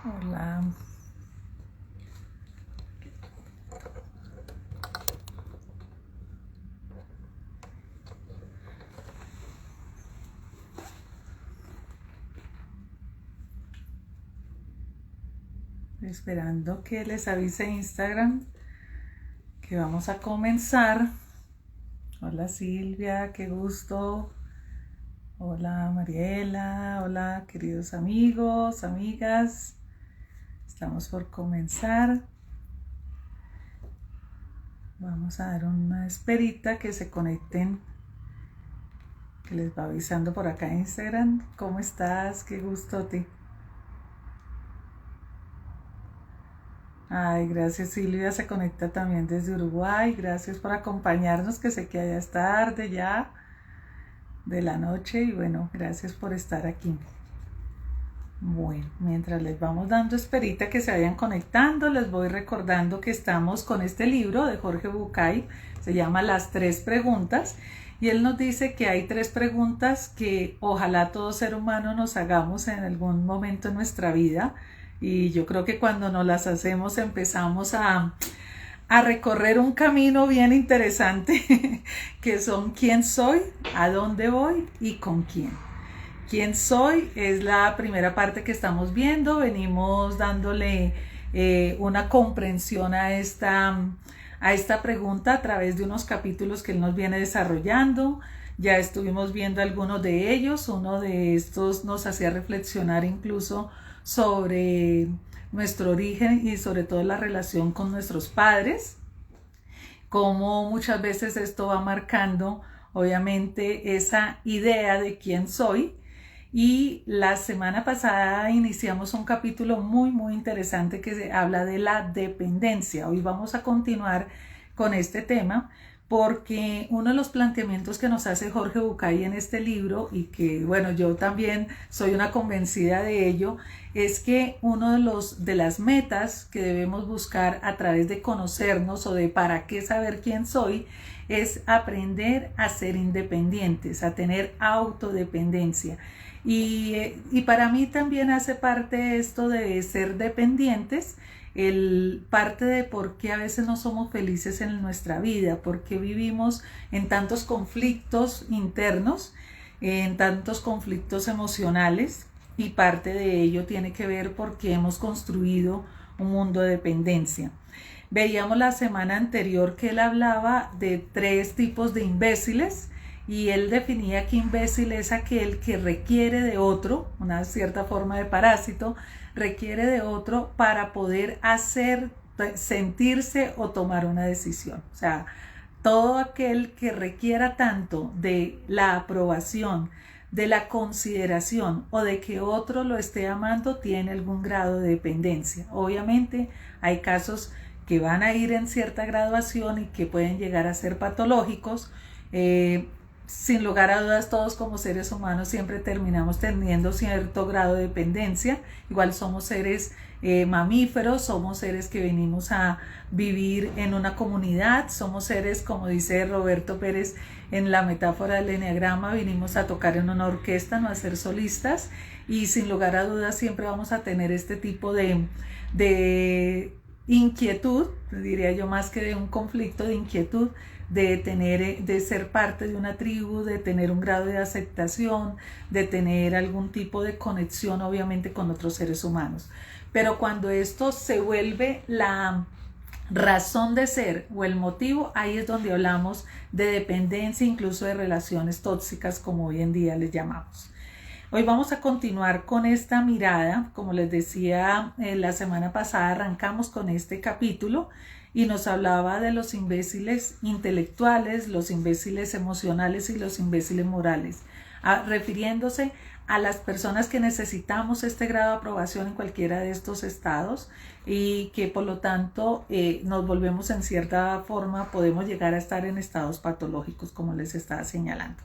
Hola. Esperando que les avise Instagram que vamos a comenzar. Hola Silvia, qué gusto. Hola Mariela, hola queridos amigos, amigas. Estamos por comenzar. Vamos a dar una esperita que se conecten, que les va avisando por acá en Instagram. ¿Cómo estás? Qué gustote. Ay, gracias Silvia, se conecta también desde Uruguay. Gracias por acompañarnos, que sé que allá es tarde ya de la noche y bueno, gracias por estar aquí. Bueno, mientras les vamos dando esperita que se vayan conectando, les voy recordando que estamos con este libro de Jorge Bucay, se llama Las tres preguntas, y él nos dice que hay tres preguntas que ojalá todo ser humano nos hagamos en algún momento en nuestra vida, y yo creo que cuando nos las hacemos empezamos a recorrer un camino bien interesante, que son quién soy, a dónde voy y con quién. ¿Quién soy? Es la primera parte que estamos viendo. Venimos dándole una comprensión a esta pregunta a través de unos capítulos que él nos viene desarrollando. Ya estuvimos viendo algunos de ellos. Uno de estos nos hacía reflexionar incluso sobre nuestro origen y sobre todo la relación con nuestros padres, cómo muchas veces esto va marcando obviamente esa idea de quién soy. Y la semana pasada iniciamos un capítulo muy interesante que se habla de la dependencia. Hoy vamos a continuar con este tema porque uno de los planteamientos que nos hace Jorge Bucay en este libro, y que bueno, yo también soy una convencida de ello, es que uno de las metas que debemos buscar a través de conocernos o de para qué saber quién soy es aprender a ser independientes, a tener autodependencia. Y para mí también hace parte esto de ser dependientes, el parte de por qué a veces no somos felices en nuestra vida, por qué vivimos en tantos conflictos internos, en tantos conflictos emocionales, y parte de ello tiene que ver porque hemos construido un mundo de dependencia. Veíamos la semana anterior que él hablaba de tres tipos de imbéciles, y él definía que imbécil es aquel que requiere de otro, una cierta forma de parásito, requiere de otro para poder hacer, sentirse o tomar una decisión. O sea, todo aquel que requiera tanto de la aprobación, de la consideración o de que otro lo esté amando, tiene algún grado de dependencia. Obviamente hay casos que van a ir en cierta graduación y que pueden llegar a ser patológicos. Sin lugar a dudas, todos como seres humanos siempre terminamos teniendo cierto grado de dependencia. Igual somos seres mamíferos, somos seres que venimos a vivir en una comunidad, somos seres, como dice Roberto Pérez en la metáfora del eneagrama, vinimos a tocar en una orquesta, no a ser solistas, y sin lugar a dudas siempre vamos a tener este tipo de inquietud, diría yo, más que de un conflicto, de inquietud, de ser parte de una tribu, de tener un grado de aceptación, de tener algún tipo de conexión obviamente con otros seres humanos. Pero cuando esto se vuelve la razón de ser o el motivo, ahí es donde hablamos de dependencia, incluso de relaciones tóxicas, como hoy en día les llamamos. Hoy vamos a continuar con esta mirada. Como les decía, la semana pasada arrancamos con este capítulo y nos hablaba de los imbéciles intelectuales, los imbéciles emocionales y los imbéciles morales, refiriéndose a las personas que necesitamos este grado de aprobación en cualquiera de estos estados, y que por lo tanto nos volvemos, en cierta forma, podemos llegar a estar en estados patológicos, como les estaba señalando.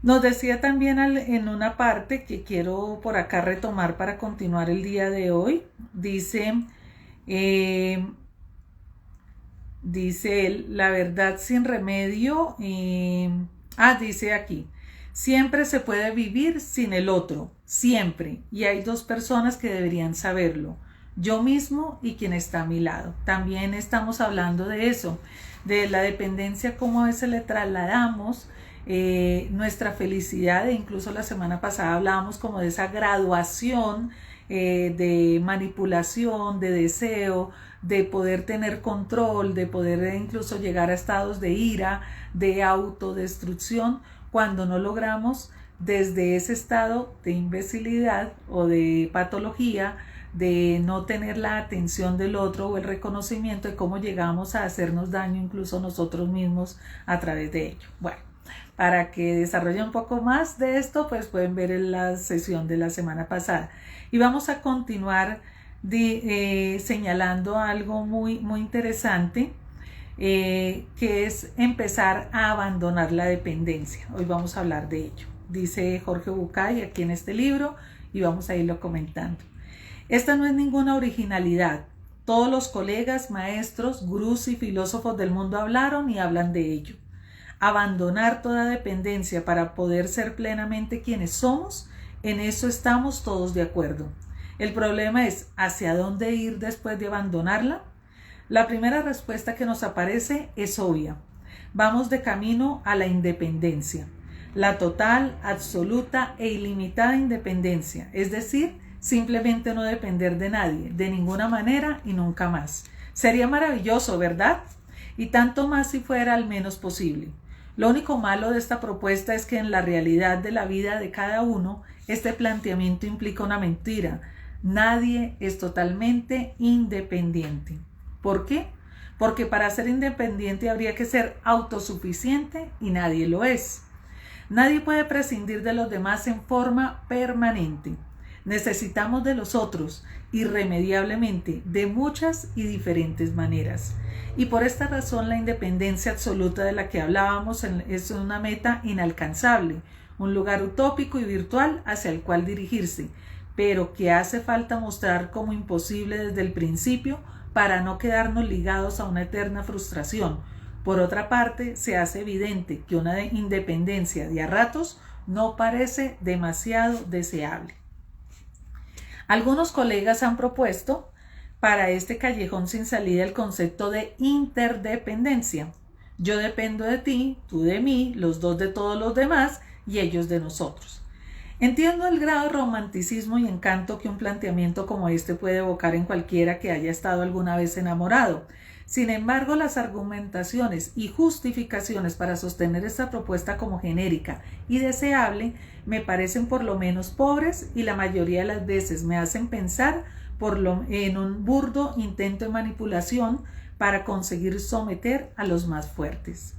Nos decía también en una parte que quiero por acá retomar para continuar el día de hoy. Eh, dice él, la verdad sin remedio. Dice aquí, Siempre se puede vivir sin el otro, siempre. Y hay dos personas que deberían saberlo, yo mismo y quien está a mi lado. También estamos hablando de eso, de la dependencia, cómo a veces le trasladamos nuestra felicidad. E incluso la semana pasada hablábamos como de esa graduación de manipulación, de deseo, de poder tener control, de poder incluso llegar a estados de ira, de autodestrucción, cuando no logramos desde ese estado de imbecilidad o de patología, de no tener la atención del otro o el reconocimiento de cómo llegamos a hacernos daño incluso nosotros mismos a través de ello. Bueno, para que desarrolle un poco más de esto, pues pueden ver en la sesión de la semana pasada. Y vamos a continuar señalando algo muy interesante, que es empezar a abandonar la dependencia. Hoy vamos a hablar de ello. Dice Jorge Bucay aquí en este libro y vamos a irlo comentando. Esta no es ninguna originalidad. Todos los colegas, maestros, gurús y filósofos del mundo hablaron y hablan de ello. Abandonar toda dependencia para poder ser plenamente quienes somos, en eso estamos todos de acuerdo. El problema es ¿hacia dónde ir después de abandonarla? La primera respuesta que nos aparece es obvia. Vamos de camino a la independencia, la total, absoluta e ilimitada independencia, es decir, simplemente no depender de nadie, de ninguna manera y nunca más. Sería maravilloso, ¿verdad? Y tanto más si fuera al menos posible. Lo único malo de esta propuesta es que en la realidad de la vida de cada uno, este planteamiento implica una mentira. Nadie es totalmente independiente. ¿Por qué? Porque para ser independiente habría que ser autosuficiente y nadie lo es. Nadie puede prescindir de los demás en forma permanente. Necesitamos de los otros, irremediablemente, de muchas y diferentes maneras. Y por esta razón la independencia absoluta de la que hablábamos es una meta inalcanzable, un lugar utópico y virtual hacia el cual dirigirse, pero que hace falta mostrar como imposible desde el principio para no quedarnos ligados a una eterna frustración. Por otra parte, se hace evidente que una independencia de a ratos no parece demasiado deseable. Algunos colegas han propuesto para este callejón sin salida el concepto de interdependencia. Yo dependo de ti, tú de mí, los dos de todos los demás y ellos de nosotros. Entiendo el grado de romanticismo y encanto que un planteamiento como este puede evocar en cualquiera que haya estado alguna vez enamorado. Sin embargo, las argumentaciones y justificaciones para sostener esta propuesta como genérica y deseable me parecen por lo menos pobres y la mayoría de las veces me hacen pensar en un burdo intento de manipulación para conseguir someter a los más fuertes.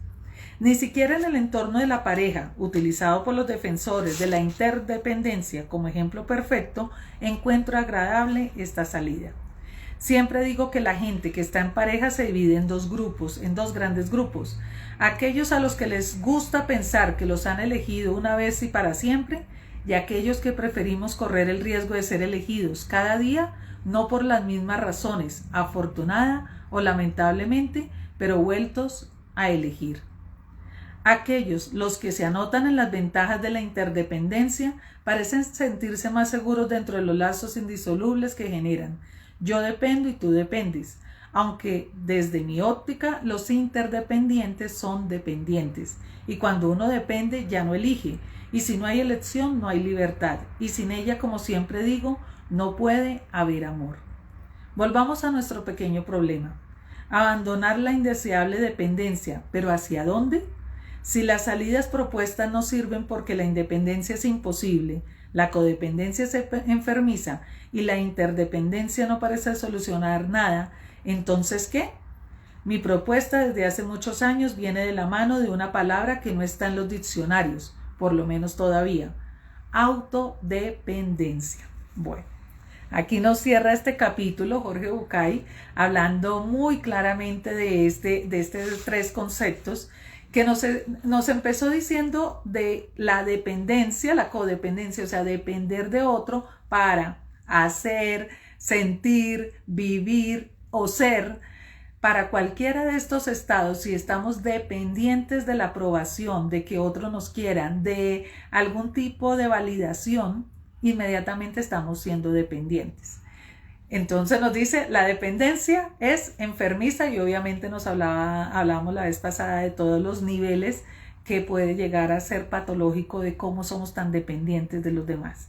Ni siquiera en el entorno de la pareja, utilizado por los defensores de la interdependencia como ejemplo perfecto, encuentro agradable esta salida. Siempre digo que la gente que está en pareja se divide en dos grupos, en dos grandes grupos. Aquellos a los que les gusta pensar que los han elegido una vez y para siempre, y aquellos que preferimos correr el riesgo de ser elegidos cada día, no por las mismas razones, afortunada o lamentablemente, pero vueltos a elegir. Aquellos, los que se anotan en las ventajas de la interdependencia, parecen sentirse más seguros dentro de los lazos indisolubles que generan. Yo dependo y tú dependes, aunque desde mi óptica los interdependientes son dependientes, y cuando uno depende ya no elige, y si no hay elección no hay libertad, y sin ella, como siempre digo, no puede haber amor. Volvamos a nuestro pequeño problema. Abandonar la indeseable dependencia, ¿pero hacia dónde? Si las salidas propuestas no sirven porque la independencia es imposible, la codependencia es enfermiza y la interdependencia no parece solucionar nada, ¿entonces qué? Mi propuesta desde hace muchos años viene de la mano de una palabra que no está en los diccionarios, por lo menos todavía: autodependencia. Bueno, aquí nos cierra este capítulo Jorge Bucay, hablando muy claramente de estos tres conceptos que nos empezó diciendo de la dependencia, la codependencia, o sea, depender de otro para hacer, sentir, vivir o ser, para cualquiera de estos estados, si estamos dependientes de la aprobación, de que otros nos quieran, de algún tipo de validación, inmediatamente estamos siendo dependientes. Entonces nos dice, la dependencia es enfermiza y obviamente hablábamos la vez pasada de todos los niveles que puede llegar a ser patológico de cómo somos tan dependientes de los demás.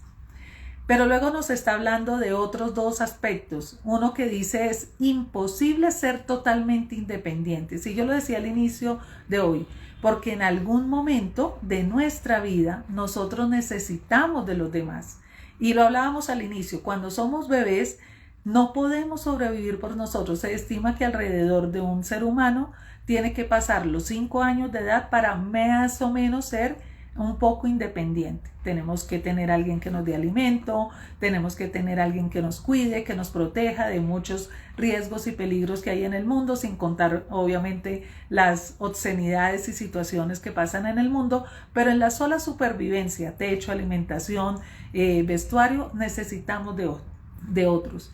Pero luego nos está hablando de otros dos aspectos. Uno que dice es imposible ser totalmente independientes. Y yo lo decía al inicio de hoy, porque en algún momento de nuestra vida nosotros necesitamos de los demás. Y lo hablábamos al inicio, cuando somos bebés no podemos sobrevivir por nosotros. Se estima que alrededor de un ser humano tiene que pasar los 5 años de edad para más o menos ser un poco independiente. Tenemos que tener a alguien que nos dé alimento, tenemos que tener a alguien que nos cuide, que nos proteja de muchos riesgos y peligros que hay en el mundo, sin contar obviamente las obscenidades y situaciones que pasan en el mundo, pero en la sola supervivencia, techo, alimentación, vestuario, necesitamos de otros.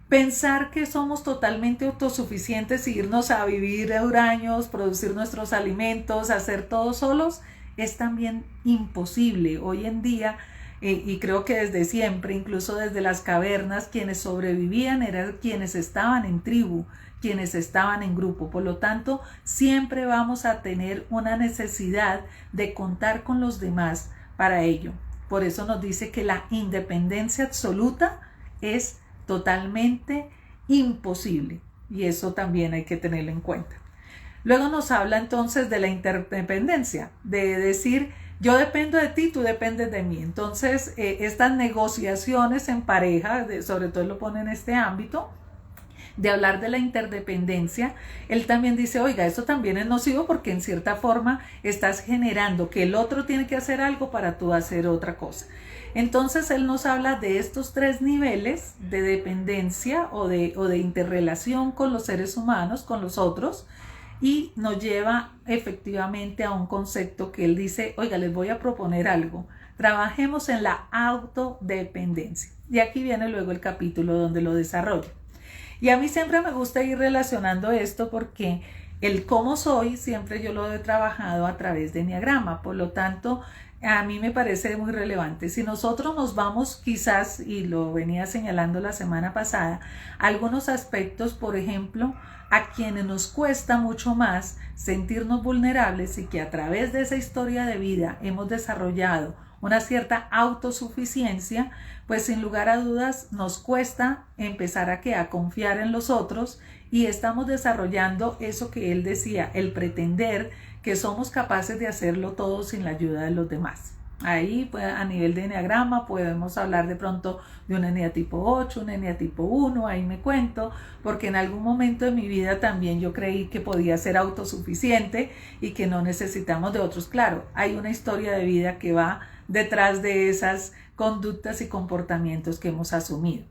Pensar que somos totalmente autosuficientes y irnos a vivir años, producir nuestros alimentos, hacer todo solos, es también imposible. Hoy en día, y creo que desde siempre, incluso desde las cavernas, quienes sobrevivían eran quienes estaban en tribu, quienes estaban en grupo. Por lo tanto, siempre vamos a tener una necesidad de contar con los demás para ello. Por eso nos dice que la independencia absoluta es totalmente imposible, y eso también hay que tenerlo en cuenta. Luego nos habla entonces de la interdependencia, de decir yo dependo de ti, tú dependes de mí. Entonces estas negociaciones en pareja, sobre todo lo pone en este ámbito de hablar de la interdependencia, él también dice, oiga, eso también es nocivo porque en cierta forma estás generando que el otro tiene que hacer algo para tú hacer otra cosa. Entonces él nos habla de estos 3 niveles de dependencia o de interrelación con los seres humanos, con los otros, y nos lleva efectivamente a un concepto que él dice, oiga, les voy a proponer algo, trabajemos en la autodependencia. Y aquí viene luego el capítulo donde lo desarrolla. Y a mí siempre me gusta ir relacionando esto porque el cómo soy siempre yo lo he trabajado a través de Enneagrama, por lo tanto a mí me parece muy relevante. Si nosotros nos vamos quizás, y lo venía señalando la semana pasada, algunos aspectos, por ejemplo, a quienes nos cuesta mucho más sentirnos vulnerables y que a través de esa historia de vida hemos desarrollado una cierta autosuficiencia, pues sin lugar a dudas nos cuesta empezar a confiar en los otros y estamos desarrollando eso que él decía, el pretender que somos capaces de hacerlo todo sin la ayuda de los demás. Ahí a nivel de enneagrama podemos hablar de pronto de un eneatipo 8, un eneatipo 1, ahí me cuento, porque en algún momento de mi vida también yo creí que podía ser autosuficiente y que no necesitamos de otros. Claro, hay una historia de vida que va detrás de esas conductas y comportamientos que hemos asumido.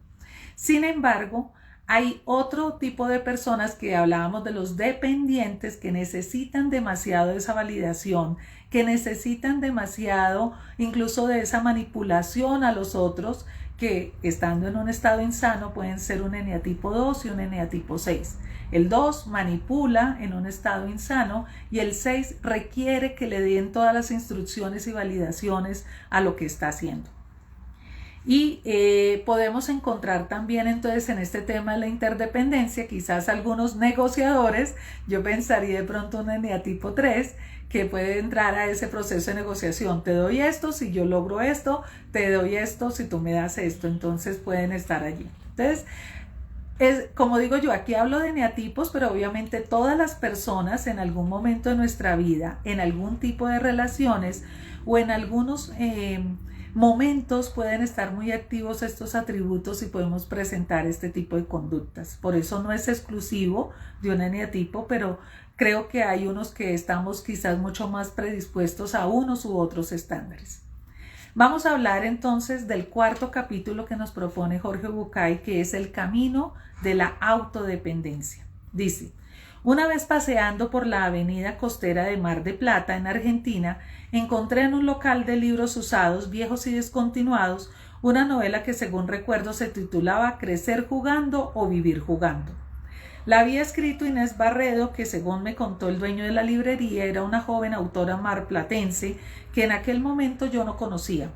Sin embargo, hay otro tipo de personas que hablábamos de los dependientes que necesitan demasiado de esa validación, que necesitan demasiado incluso de esa manipulación a los otros, que estando en un estado insano pueden ser un eneatipo 2 y un eneatipo 6. El 2 manipula en un estado insano y el 6 requiere que le den todas las instrucciones y validaciones a lo que está haciendo. Y podemos encontrar también entonces en este tema de la interdependencia, quizás algunos negociadores, yo pensaría de pronto un eneatipo 3, que puede entrar a ese proceso de negociación. Te doy esto si yo logro esto, te doy esto si tú me das esto, entonces pueden estar allí. Entonces, como digo yo, aquí hablo de eneatipos, pero obviamente todas las personas en algún momento de nuestra vida, en algún tipo de relaciones o en algunos momentos pueden estar muy activos estos atributos y podemos presentar este tipo de conductas. Por eso no es exclusivo de un eneatipo, pero creo que hay unos que estamos quizás mucho más predispuestos a unos u otros estándares. Vamos a hablar entonces del 4º capítulo que nos propone Jorge Bucay, que es el camino de la autodependencia. Dice: una vez paseando por la avenida costera de Mar de Plata en Argentina, encontré en un local de libros usados, viejos y descontinuados, una novela que según recuerdo se titulaba Crecer jugando o vivir jugando. La había escrito Inés Barredo, que según me contó el dueño de la librería, era una joven autora marplatense que en aquel momento yo no conocía.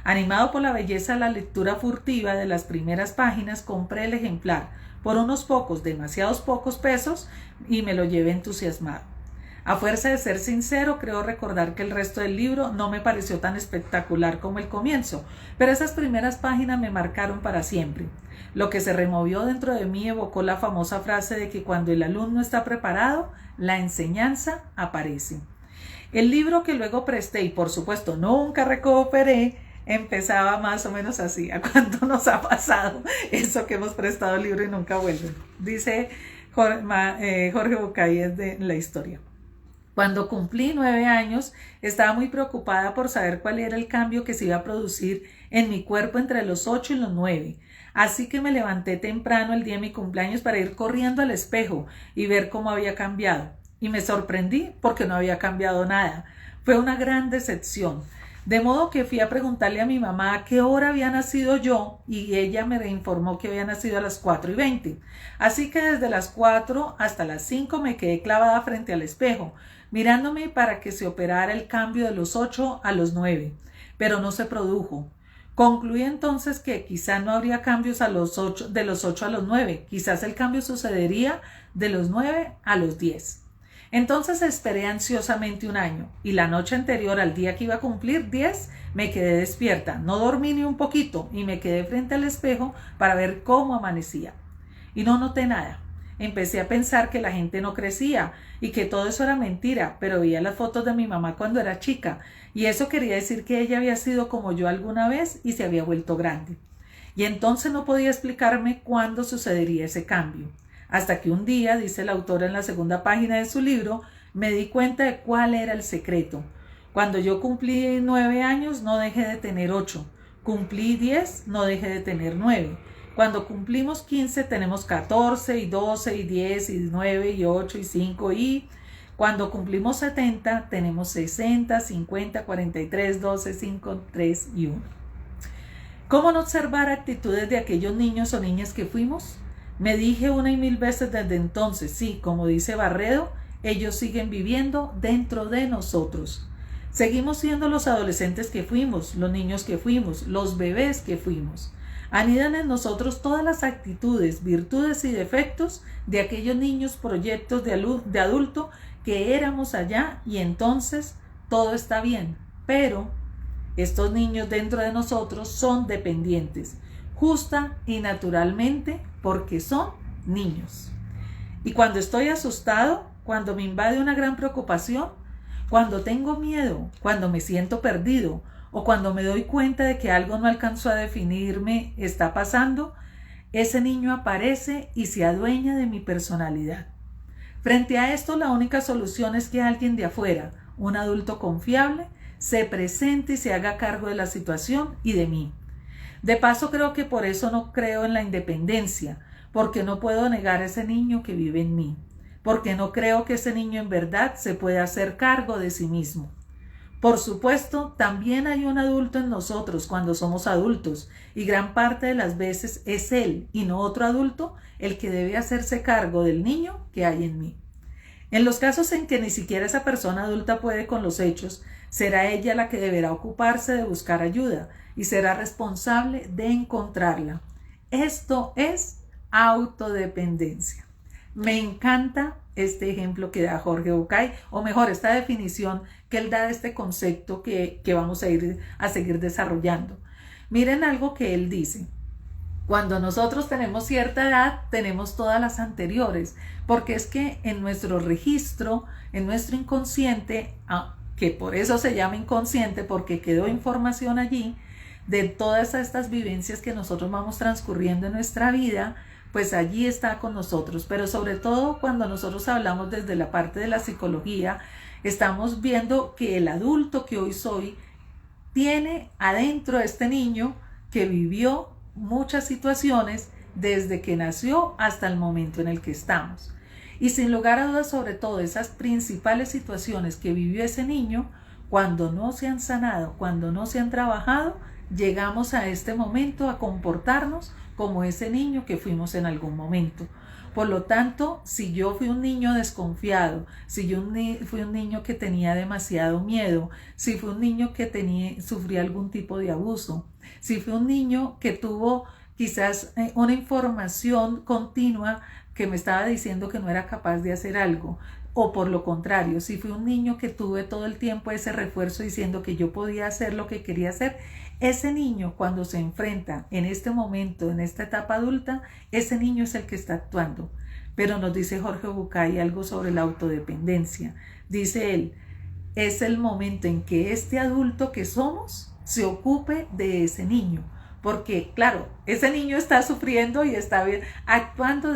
Animado por la belleza de la lectura furtiva de las primeras páginas, compré el ejemplar por unos pocos, demasiados pocos pesos, y me lo llevé entusiasmado. A fuerza de ser sincero, creo recordar que el resto del libro no me pareció tan espectacular como el comienzo, pero esas primeras páginas me marcaron para siempre. Lo que se removió dentro de mí evocó la famosa frase de que cuando el alumno está preparado, la enseñanza aparece. El libro que luego presté y por supuesto nunca recuperé, empezaba más o menos así. ¿A cuánto nos ha pasado eso que hemos prestado el libro y nunca vuelve? Dice Jorge Bucay de la historia. Cuando cumplí 9 años, estaba muy preocupada por saber cuál era el cambio que se iba a producir en mi cuerpo entre los 8 y los 9. Así que me levanté temprano el día de mi cumpleaños para ir corriendo al espejo y ver cómo había cambiado. Y me sorprendí porque no había cambiado nada. Fue una gran decepción. De modo que fui a preguntarle a mi mamá a qué hora había nacido yo y ella me informó que había nacido a las 4:20. Así que desde las 4 hasta las 5 me quedé clavada frente al espejo, mirándome para que se operara el cambio de los 8 a los 9, pero no se produjo. Concluí entonces que quizá no habría cambios de los 8 a los 9, quizás el cambio sucedería de los 9 a los 10. Entonces esperé ansiosamente un año y la noche anterior al día que iba a cumplir 10 me quedé despierta, no dormí ni un poquito y me quedé frente al espejo para ver cómo amanecía. Y no noté nada. Empecé a pensar que la gente no crecía y que todo eso era mentira, pero veía las fotos de mi mamá cuando era chica y eso quería decir que ella había sido como yo alguna vez y se había vuelto grande. Y entonces no podía explicarme cuándo sucedería ese cambio. Hasta que un día, dice el autor en la segunda página de su libro, me di cuenta de cuál era el secreto. Cuando yo cumplí 9 años, no dejé de tener 8. Cumplí 10, no dejé de tener 9. Cuando cumplimos 15, tenemos 14 y 12 y 10 y 9 y 8 y 5 y... Cuando cumplimos 70, tenemos 60, 50, 43, 12, 5, 3 y 1. ¿Cómo no observar actitudes de aquellos niños o niñas que fuimos? Me dije una y mil veces desde entonces, sí, como dice Barredo, ellos siguen viviendo dentro de nosotros. Seguimos siendo los adolescentes que fuimos, los niños que fuimos, los bebés que fuimos. Anidan en nosotros todas las actitudes, virtudes y defectos de aquellos niños proyectos de adulto que éramos allá y entonces todo está bien. Pero estos niños dentro de nosotros son dependientes, justa y naturalmente, porque son niños. Y cuando estoy asustado, cuando me invade una gran preocupación, cuando tengo miedo, cuando me siento perdido o cuando me doy cuenta de que algo no alcanzó a definirme está pasando, ese niño aparece y se adueña de mi personalidad. Frente a esto, la única solución es que alguien de afuera, un adulto confiable, se presente y se haga cargo de la situación y de mí. De paso, creo que por eso no creo en la independencia, porque no puedo negar a ese niño que vive en mí, porque no creo que ese niño en verdad se pueda hacer cargo de sí mismo. Por supuesto, también hay un adulto en nosotros cuando somos adultos, y gran parte de las veces es él y no otro adulto el que debe hacerse cargo del niño que hay en mí. En los casos en que ni siquiera esa persona adulta puede con los hechos, será ella la que deberá ocuparse de buscar ayuda y será responsable de encontrarla. Esto es autodependencia. Me encanta este ejemplo que da Jorge Bucay, o mejor, esta definición que él da de este concepto que vamos a seguir desarrollando. Miren algo que él dice. Cuando nosotros tenemos cierta edad, tenemos todas las anteriores, porque es que en nuestro registro, en nuestro inconsciente, que por eso se llama inconsciente, porque quedó información allí de todas estas vivencias que nosotros vamos transcurriendo en nuestra vida, pues allí está con nosotros. Pero sobre todo cuando nosotros hablamos desde la parte de la psicología, estamos viendo que el adulto que hoy soy tiene adentro a este niño que vivió muchas situaciones desde que nació hasta el momento en el que estamos. Y sin lugar a dudas, sobre todo esas principales situaciones que vivió ese niño, cuando no se han sanado, cuando no se han trabajado, llegamos a este momento a comportarnos como ese niño que fuimos en algún momento. Por lo tanto, si yo fui un niño desconfiado, si yo fui un niño que tenía demasiado miedo, si fui un niño que sufría algún tipo de abuso, si fui un niño que tuvo quizás una información continua que me estaba diciendo que no era capaz de hacer algo, o por lo contrario, si fui un niño que tuve todo el tiempo ese refuerzo diciendo que yo podía hacer lo que quería hacer, ese niño cuando se enfrenta en este momento, en esta etapa adulta, ese niño es el que está actuando. Pero nos dice Jorge Bucay algo sobre la autodependencia. Dice él, es el momento en que este adulto que somos se ocupe de ese niño. Porque, claro, ese niño está sufriendo y está actuando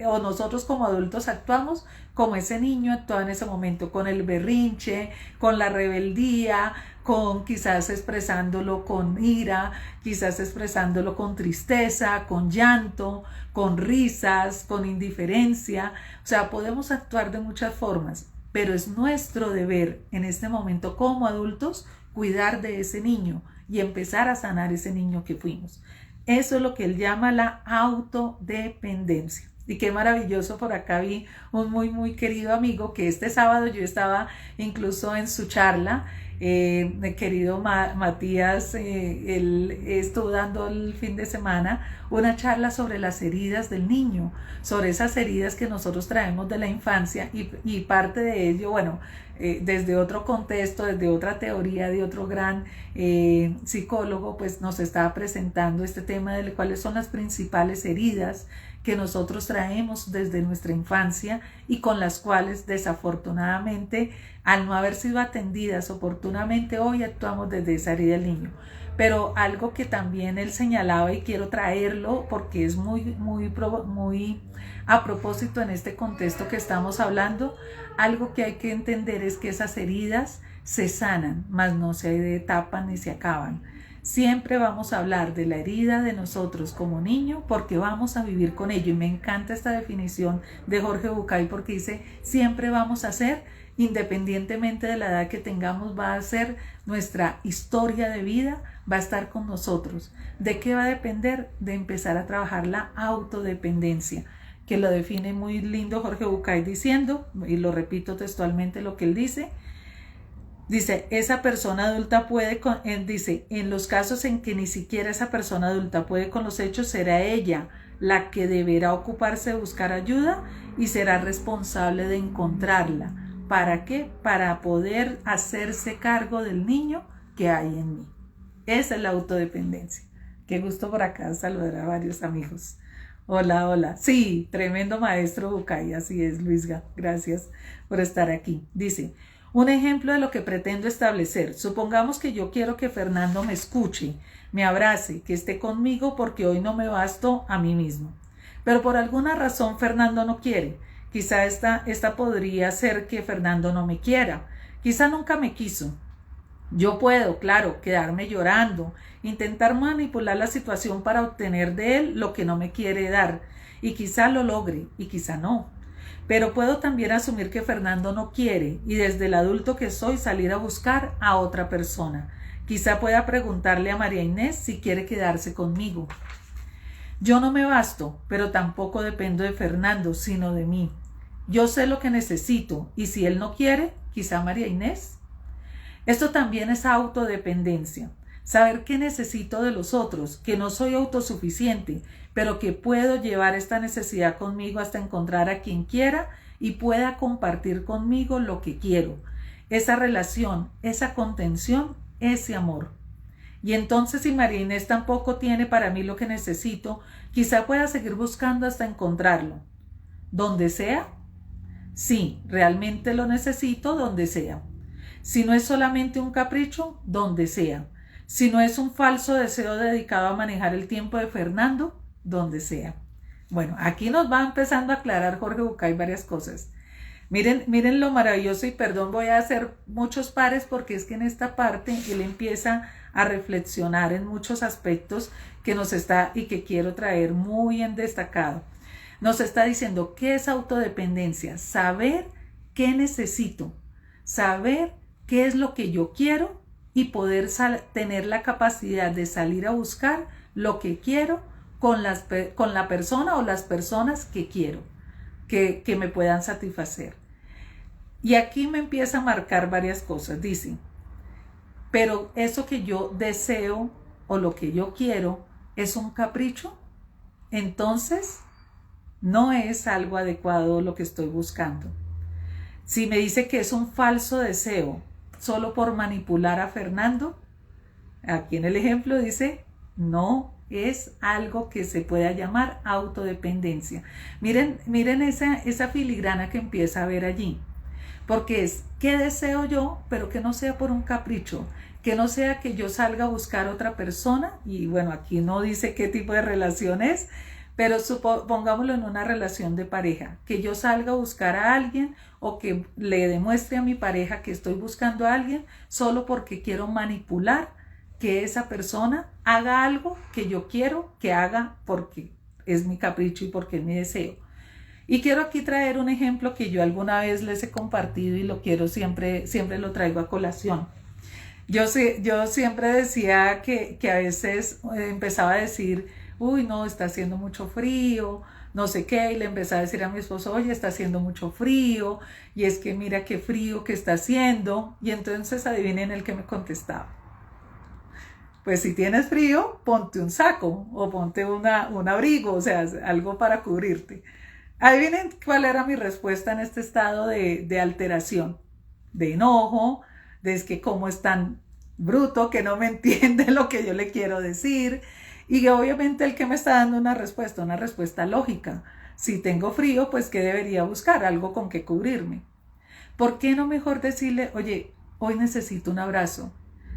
o nosotros como adultos actuamos como ese niño actuaba en ese momento, con el berrinche, con la rebeldía, con quizás expresándolo con ira, quizás expresándolo con tristeza, con llanto, con risas, con indiferencia. O sea, podemos actuar de muchas formas, pero es nuestro deber en este momento como adultos cuidar de ese niño y empezar a sanar ese niño que fuimos. Eso es lo que él llama la autodependencia. Y qué maravilloso, por acá vi un muy querido amigo que este sábado yo estaba incluso en su charla, querido Matías, él estuvo dando el fin de semana una charla sobre las heridas del niño, sobre esas heridas que nosotros traemos de la infancia y parte de ello, bueno, desde otro contexto, desde otra teoría de otro gran psicólogo, pues nos estaba presentando este tema de cuáles son las principales heridas que nosotros traemos desde nuestra infancia y con las cuales desafortunadamente al no haber sido atendidas oportunamente hoy actuamos desde esa herida del niño. Pero algo que también él señalaba y quiero traerlo porque es muy a propósito en este contexto que estamos hablando, algo que hay que entender es que esas heridas se sanan, mas no se tapan ni se acaban. Siempre vamos a hablar de la herida de nosotros como niño porque vamos a vivir con ello. Y me encanta esta definición de Jorge Bucay porque dice, siempre vamos a ser, independientemente de la edad que tengamos, va a ser nuestra historia de vida, va a estar con nosotros. ¿De qué va a depender? De empezar a trabajar la autodependencia, que lo define muy lindo Jorge Bucay diciendo, y lo repito textualmente lo que él dice, esa persona adulta puede, dice, en los casos en que ni siquiera esa persona adulta puede con los hechos, será ella la que deberá ocuparse de buscar ayuda y será responsable de encontrarla. ¿Para qué? Para poder hacerse cargo del niño que hay en mí. Esa es la autodependencia. Qué gusto por acá saludar a varios amigos. Hola, hola. Sí, tremendo maestro Bucay, así es, Luisga. Gracias por estar aquí. Dice, un ejemplo de lo que pretendo establecer. Supongamos que yo quiero que Fernando me escuche, me abrace, que esté conmigo porque hoy no me basto a mí mismo. Pero por alguna razón Fernando no quiere. Quizá esta podría ser que Fernando no me quiera. Quizá nunca me quiso. Yo puedo, claro, quedarme llorando, intentar manipular la situación para obtener de él lo que no me quiere dar. Y quizá lo logre, y quizá no. Pero puedo también asumir que Fernando no quiere y desde el adulto que soy salir a buscar a otra persona. Quizá pueda preguntarle a María Inés si quiere quedarse conmigo. Yo no me basto, pero tampoco dependo de Fernando, sino de mí. Yo sé lo que necesito y si él no quiere, quizá María Inés. Esto también es autodependencia. Saber qué necesito de los otros, que no soy autosuficiente, pero que puedo llevar esta necesidad conmigo hasta encontrar a quien quiera y pueda compartir conmigo lo que quiero. Esa relación, esa contención, ese amor. Y entonces si María Inés tampoco tiene para mí lo que necesito, quizá pueda seguir buscando hasta encontrarlo. ¿Donde sea? Sí, realmente lo necesito donde sea. Si no es solamente un capricho, donde sea. Si no es un falso deseo dedicado a manejar el tiempo de Fernando, donde sea. Bueno, aquí nos va empezando a aclarar Jorge Bucay varias cosas. Miren lo maravilloso y perdón, voy a hacer muchos pares porque es que en esta parte él empieza a reflexionar en muchos aspectos que nos está y que quiero traer muy en destacado. Nos está diciendo qué es autodependencia, saber qué necesito, saber qué es lo que yo quiero y poder tener la capacidad de salir a buscar lo que quiero con la persona o las personas que quiero, que me puedan satisfacer. Y aquí me empieza a marcar varias cosas. Dice, pero eso que yo deseo o lo que yo quiero es un capricho, entonces no es algo adecuado lo que estoy buscando. Si me dice que es un falso deseo solo por manipular a Fernando, aquí en el ejemplo dice, no es algo que se pueda llamar autodependencia. Miren esa filigrana que empieza a ver allí. Porque es, ¿qué deseo yo? Pero que no sea por un capricho, que no sea que yo salga a buscar otra persona, y bueno, aquí no dice qué tipo de relación es, pero pongámoslo en una relación de pareja, que yo salga a buscar a alguien o que le demuestre a mi pareja que estoy buscando a alguien solo porque quiero manipular que esa persona haga algo que yo quiero que haga porque es mi capricho y porque es mi deseo. Y quiero aquí traer un ejemplo que yo alguna vez les he compartido y lo quiero siempre lo traigo a colación. Yo siempre decía que a veces empezaba a decir, uy, no, está haciendo mucho frío, no sé qué, y le empezaba a decir a mi esposo, oye, está haciendo mucho frío, y es que mira qué frío que está haciendo, y entonces adivinen el que me contestaba. Pues si tienes frío, ponte un saco o ponte un abrigo, o sea, algo para cubrirte. Adivinen cuál era mi respuesta en este estado de alteración, de enojo, de es que cómo es tan bruto, que no me entiende lo que yo le quiero decir. Y obviamente el que me está dando una respuesta lógica. Si tengo frío, pues ¿qué debería buscar? Algo con que cubrirme. ¿Por qué no mejor decirle, oye, hoy necesito un abrazo?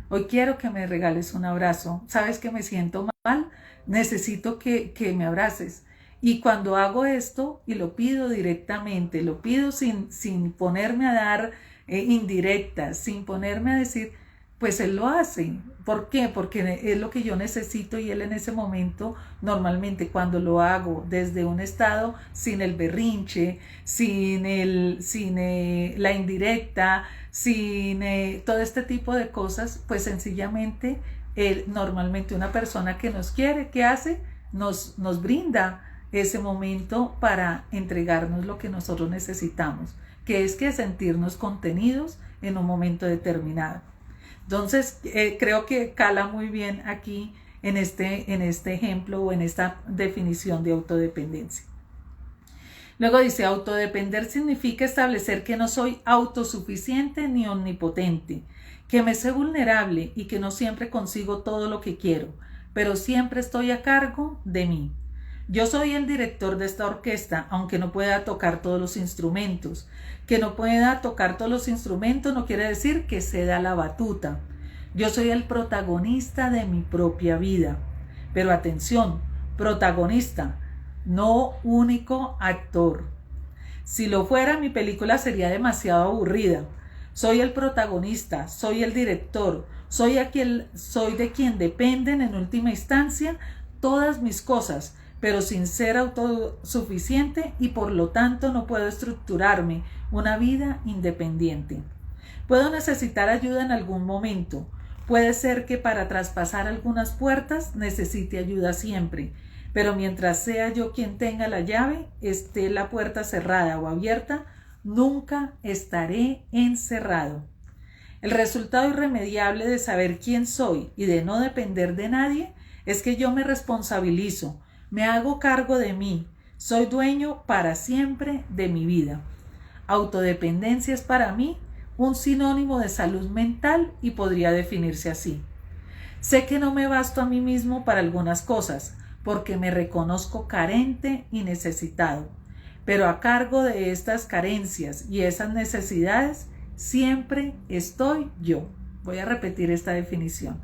Hoy quiero que me regales un abrazo. ¿Sabes que me siento mal? Necesito que me abraces. Y cuando hago esto y lo pido directamente, lo pido sin ponerme a dar indirectas, sin ponerme a decir, pues él lo hace. ¿Por qué? Porque es lo que yo necesito y él en ese momento, normalmente cuando lo hago desde un estado sin el berrinche, sin la indirecta, sin todo este tipo de cosas, pues sencillamente normalmente una persona que nos quiere, ¿qué hace? Nos brinda ese momento para entregarnos lo que nosotros necesitamos, que es que sentirnos contenidos en un momento determinado. Entonces, creo que cala muy bien aquí en este ejemplo o en esta definición de autodependencia. Luego dice, autodepender significa establecer que no soy autosuficiente ni omnipotente, que me sé vulnerable y que no siempre consigo todo lo que quiero, pero siempre estoy a cargo de mí. Yo soy el director de esta orquesta, aunque no pueda tocar todos los instrumentos. Que no pueda tocar todos los instrumentos no quiere decir que ceda la batuta. Yo soy el protagonista de mi propia vida. Pero atención, protagonista, no único actor. Si lo fuera, mi película sería demasiado aburrida. Soy el protagonista, soy el director, soy de quien dependen en última instancia todas mis cosas, pero sin ser autosuficiente y por lo tanto no puedo estructurarme una vida independiente. Puedo necesitar ayuda en algún momento. Puede ser que para traspasar algunas puertas necesite ayuda siempre, pero mientras sea yo quien tenga la llave, esté la puerta cerrada o abierta, nunca estaré encerrado. El resultado irremediable de saber quién soy y de no depender de nadie es que yo me responsabilizo, me hago cargo de mí, soy dueño para siempre de mi vida. Autodependencia es para mí un sinónimo de salud mental y podría definirse así. Sé que no me basto a mí mismo para algunas cosas, porque me reconozco carente y necesitado, pero a cargo de estas carencias y esas necesidades siempre estoy yo. Voy a repetir esta definición.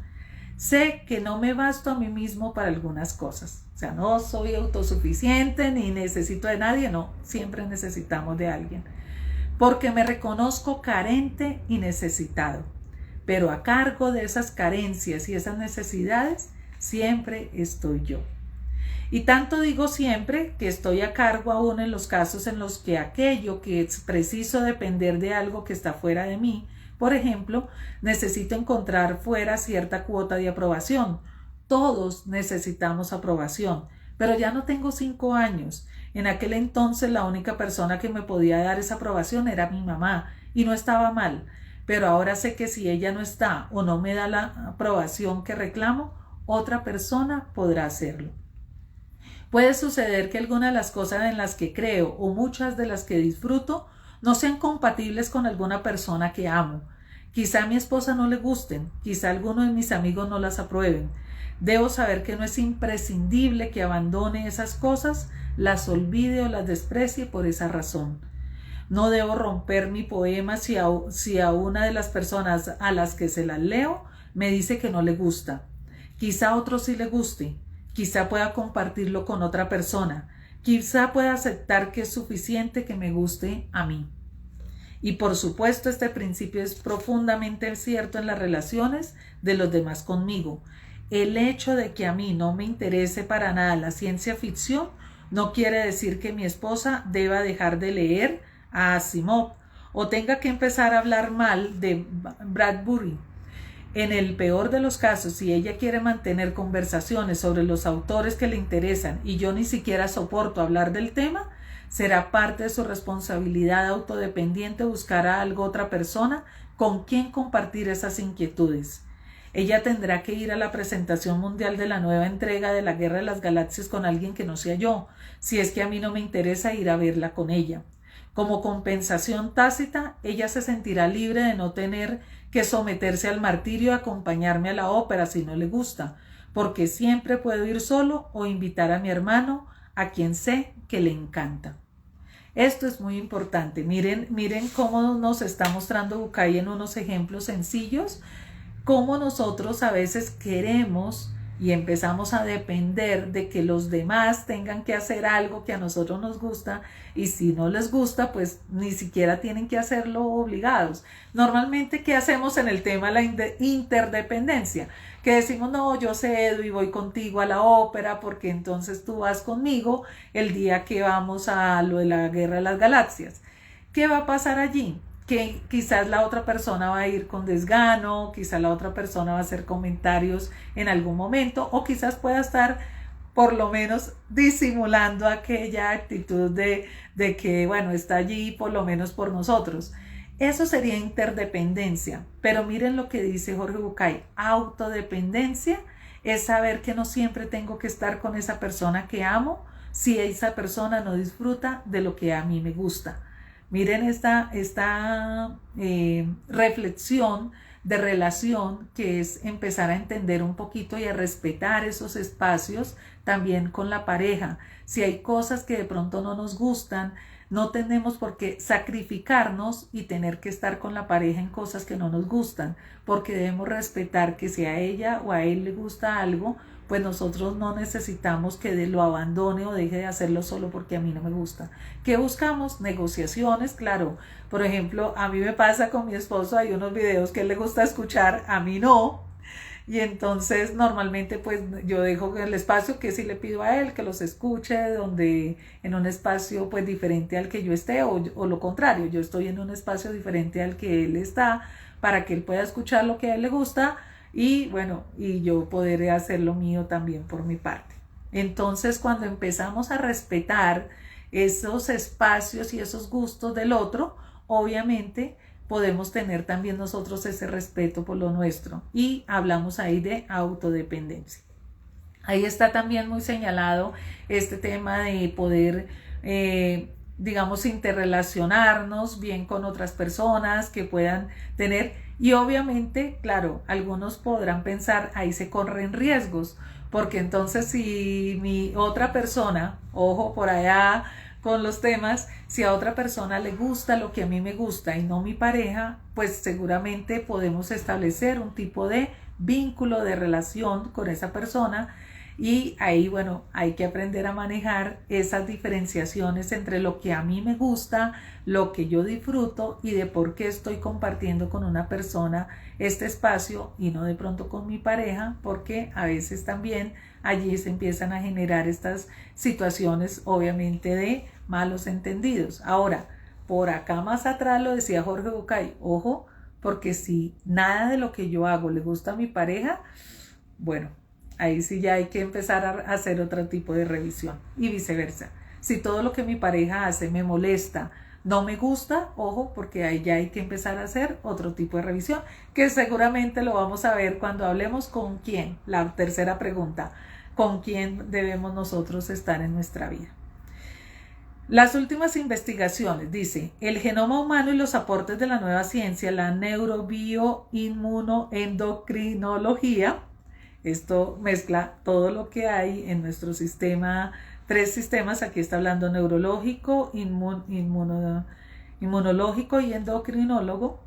Sé que no me basto a mí mismo para algunas cosas. O sea, no soy autosuficiente ni necesito de nadie, no, siempre necesitamos de alguien. Porque me reconozco carente y necesitado. Pero a cargo de esas carencias y esas necesidades, siempre estoy yo. Y tanto digo siempre que estoy a cargo aún en los casos en los que aquello que es preciso depender de algo que está fuera de mí, por ejemplo, necesito encontrar fuera cierta cuota de aprobación. Todos necesitamos aprobación, pero ya no tengo 5 años. En aquel entonces la única persona que me podía dar esa aprobación era mi mamá y no estaba mal, pero ahora sé que si ella no está o no me da la aprobación que reclamo, otra persona podrá hacerlo. Puede suceder que algunas de las cosas en las que creo o muchas de las que disfruto no sean compatibles con alguna persona que amo. Quizá a mi esposa no le gusten, quizá algunos de mis amigos no las aprueben. Debo saber que no es imprescindible que abandone esas cosas, las olvide o las desprecie por esa razón. No debo romper mi poema si a una de las personas a las que se las leo me dice que no le gusta. Quizá a otro sí le guste, quizá pueda compartirlo con otra persona, quizá pueda aceptar que es suficiente que me guste a mí. Y por supuesto este principio es profundamente cierto en las relaciones de los demás conmigo. El hecho de que a mí no me interese para nada la ciencia ficción no quiere decir que mi esposa deba dejar de leer a Asimov o tenga que empezar a hablar mal de Bradbury. En el peor de los casos, si ella quiere mantener conversaciones sobre los autores que le interesan y yo ni siquiera soporto hablar del tema, será parte de su responsabilidad autodependiente buscar a otra persona con quien compartir esas inquietudes. Ella tendrá que ir a la presentación mundial de la nueva entrega de la Guerra de las Galaxias con alguien que no sea yo, si es que a mí no me interesa ir a verla con ella. Como compensación tácita, ella se sentirá libre de no tener que someterse al martirio y acompañarme a la ópera si no le gusta, porque siempre puedo ir solo o invitar a mi hermano, a quien sé que le encanta. Esto es muy importante. Miren cómo nos está mostrando Bucay en unos ejemplos sencillos, cómo nosotros a veces queremos y empezamos a depender de que los demás tengan que hacer algo que a nosotros nos gusta y si no les gusta, pues ni siquiera tienen que hacerlo obligados. Normalmente, ¿qué hacemos en el tema de la interdependencia? Que decimos, no, yo cedo y voy contigo a la ópera porque entonces tú vas conmigo el día que vamos a lo de la Guerra de las Galaxias. ¿Qué va a pasar allí? Que quizás la otra persona va a ir con desgano, quizás la otra persona va a hacer comentarios en algún momento o quizás pueda estar por lo menos disimulando aquella actitud de que, bueno, está allí por lo menos por nosotros. Eso sería interdependencia, pero miren lo que dice Jorge Bucay, autodependencia es saber que no siempre tengo que estar con esa persona que amo si esa persona no disfruta de lo que a mí me gusta. Miren esta reflexión de relación que es empezar a entender un poquito y a respetar esos espacios también con la pareja. Si hay cosas que de pronto no nos gustan, no tenemos por qué sacrificarnos y tener que estar con la pareja en cosas que no nos gustan, porque debemos respetar que si a ella o a él le gusta algo, pues nosotros no necesitamos que lo abandone o deje de hacerlo solo porque a mí no me gusta. ¿Qué buscamos? Negociaciones, claro. Por ejemplo, a mí me pasa con mi esposo, hay unos videos que a él le gusta escuchar, a mí no. Y entonces normalmente pues yo dejo el espacio que sí le pido a él que los escuche donde en un espacio pues diferente al que yo esté o lo contrario, yo estoy en un espacio diferente al que él está para que él pueda escuchar lo que a él le gusta y bueno, y yo poder hacer lo mío también por mi parte. Entonces cuando empezamos a respetar esos espacios y esos gustos del otro, obviamente podemos tener también nosotros ese respeto por lo nuestro y hablamos ahí de autodependencia. Ahí está también muy señalado este tema de poder, digamos, interrelacionarnos bien con otras personas que puedan tener y obviamente, claro, algunos podrán pensar, ahí se corren riesgos, porque entonces si mi otra persona, ojo por allá, con los temas, si a otra persona le gusta lo que a mí me gusta y no mi pareja, pues seguramente podemos establecer un tipo de vínculo de relación con esa persona y ahí, bueno, hay que aprender a manejar esas diferenciaciones entre lo que a mí me gusta, lo que yo disfruto y de por qué estoy compartiendo con una persona este espacio y no de pronto con mi pareja, porque a veces también allí se empiezan a generar estas situaciones obviamente de malos entendidos. Ahora, por acá más atrás lo decía Jorge Bucay, ojo, porque si nada de lo que yo hago le gusta a mi pareja, bueno, Ahí sí ya hay que empezar a hacer otro tipo de revisión y viceversa. Si todo lo que mi pareja hace me molesta, no me gusta, ojo, porque ahí ya hay que empezar a hacer otro tipo de revisión, que seguramente lo vamos a ver cuando hablemos con quién. La tercera pregunta, ¿con quién debemos nosotros estar en nuestra vida? Las últimas investigaciones, dice, el genoma humano y los aportes de la nueva ciencia, la neurobioinmunoendocrinología, esto mezcla todo lo que hay en nuestro sistema, 3 sistemas, aquí está hablando neurológico, inmunológico y endocrinólogo,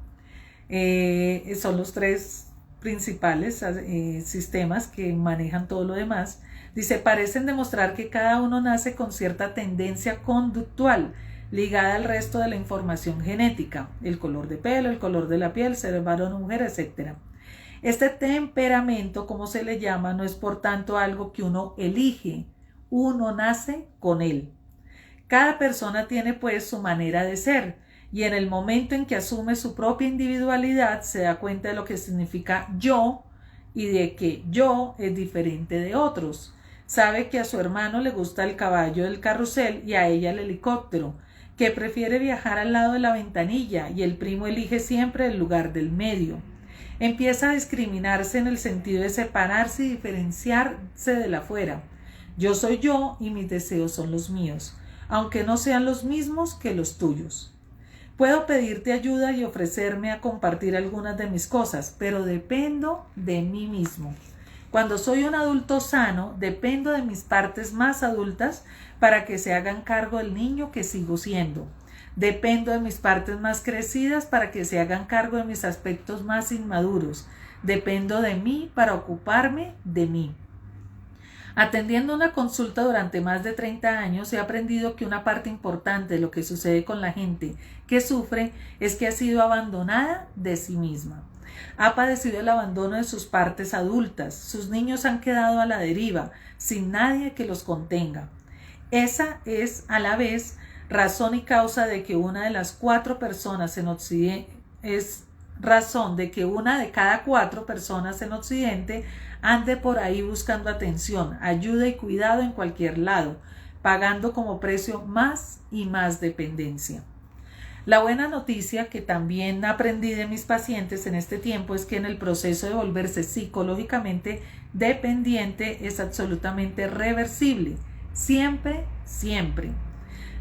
son los 3 principales sistemas que manejan todo lo demás. Dice, parecen demostrar que cada uno nace con cierta tendencia conductual ligada al resto de la información genética, el color de pelo, el color de la piel, ser varón o mujer, etc. Este temperamento, como se le llama, no es por tanto algo que uno elige, uno nace con él. Cada persona tiene pues su manera de ser y en el momento en que asume su propia individualidad se da cuenta de lo que significa yo y de que yo es diferente de otros. Sabe que a su hermano le gusta el caballo del carrusel y a ella el helicóptero, que prefiere viajar al lado de la ventanilla y el primo elige siempre el lugar del medio. Empieza a discriminarse en el sentido de separarse y diferenciarse de la afuera. Yo soy yo y mis deseos son los míos, aunque no sean los mismos que los tuyos. Puedo pedirte ayuda y ofrecerme a compartir algunas de mis cosas, pero dependo de mí mismo. Cuando soy un adulto sano, dependo de mis partes más adultas para que se hagan cargo del niño que sigo siendo. Dependo de mis partes más crecidas para que se hagan cargo de mis aspectos más inmaduros. Dependo de mí para ocuparme de mí. Atendiendo una consulta durante más de 30 años, he aprendido que una parte importante de lo que sucede con la gente que sufre es que ha sido abandonada de sí misma. Ha padecido el abandono de sus partes adultas. Sus niños han quedado a la deriva, sin nadie que los contenga. Esa es, a la vez, razón y causa de que una de cada 4 personas en Occidente ande por ahí buscando atención, ayuda y cuidado en cualquier lado, pagando como precio más y más dependencia. La buena noticia que también aprendí de mis pacientes en este tiempo es que en el proceso de volverse psicológicamente dependiente es absolutamente reversible. Siempre, siempre.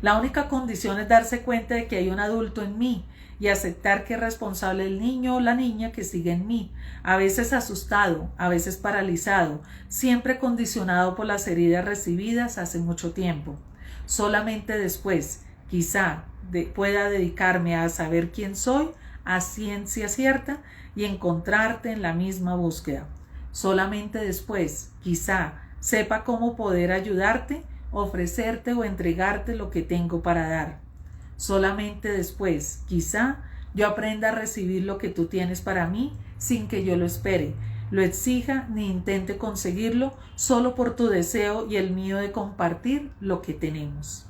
La única condición es darse cuenta de que hay un adulto en mí y aceptar que es responsable el niño o la niña que sigue en mí, a veces asustado, a veces paralizado, siempre condicionado por las heridas recibidas hace mucho tiempo. Solamente después, quizá, pueda dedicarme a saber quién soy a ciencia cierta y encontrarte en la misma búsqueda. Solamente después, quizá, sepa cómo poder ayudarte, ofrecerte o entregarte lo que tengo para dar. Solamente después, quizá, yo aprenda a recibir lo que tú tienes para mí sin que yo lo espere, lo exija ni intente conseguirlo solo por tu deseo y el mío de compartir lo que tenemos.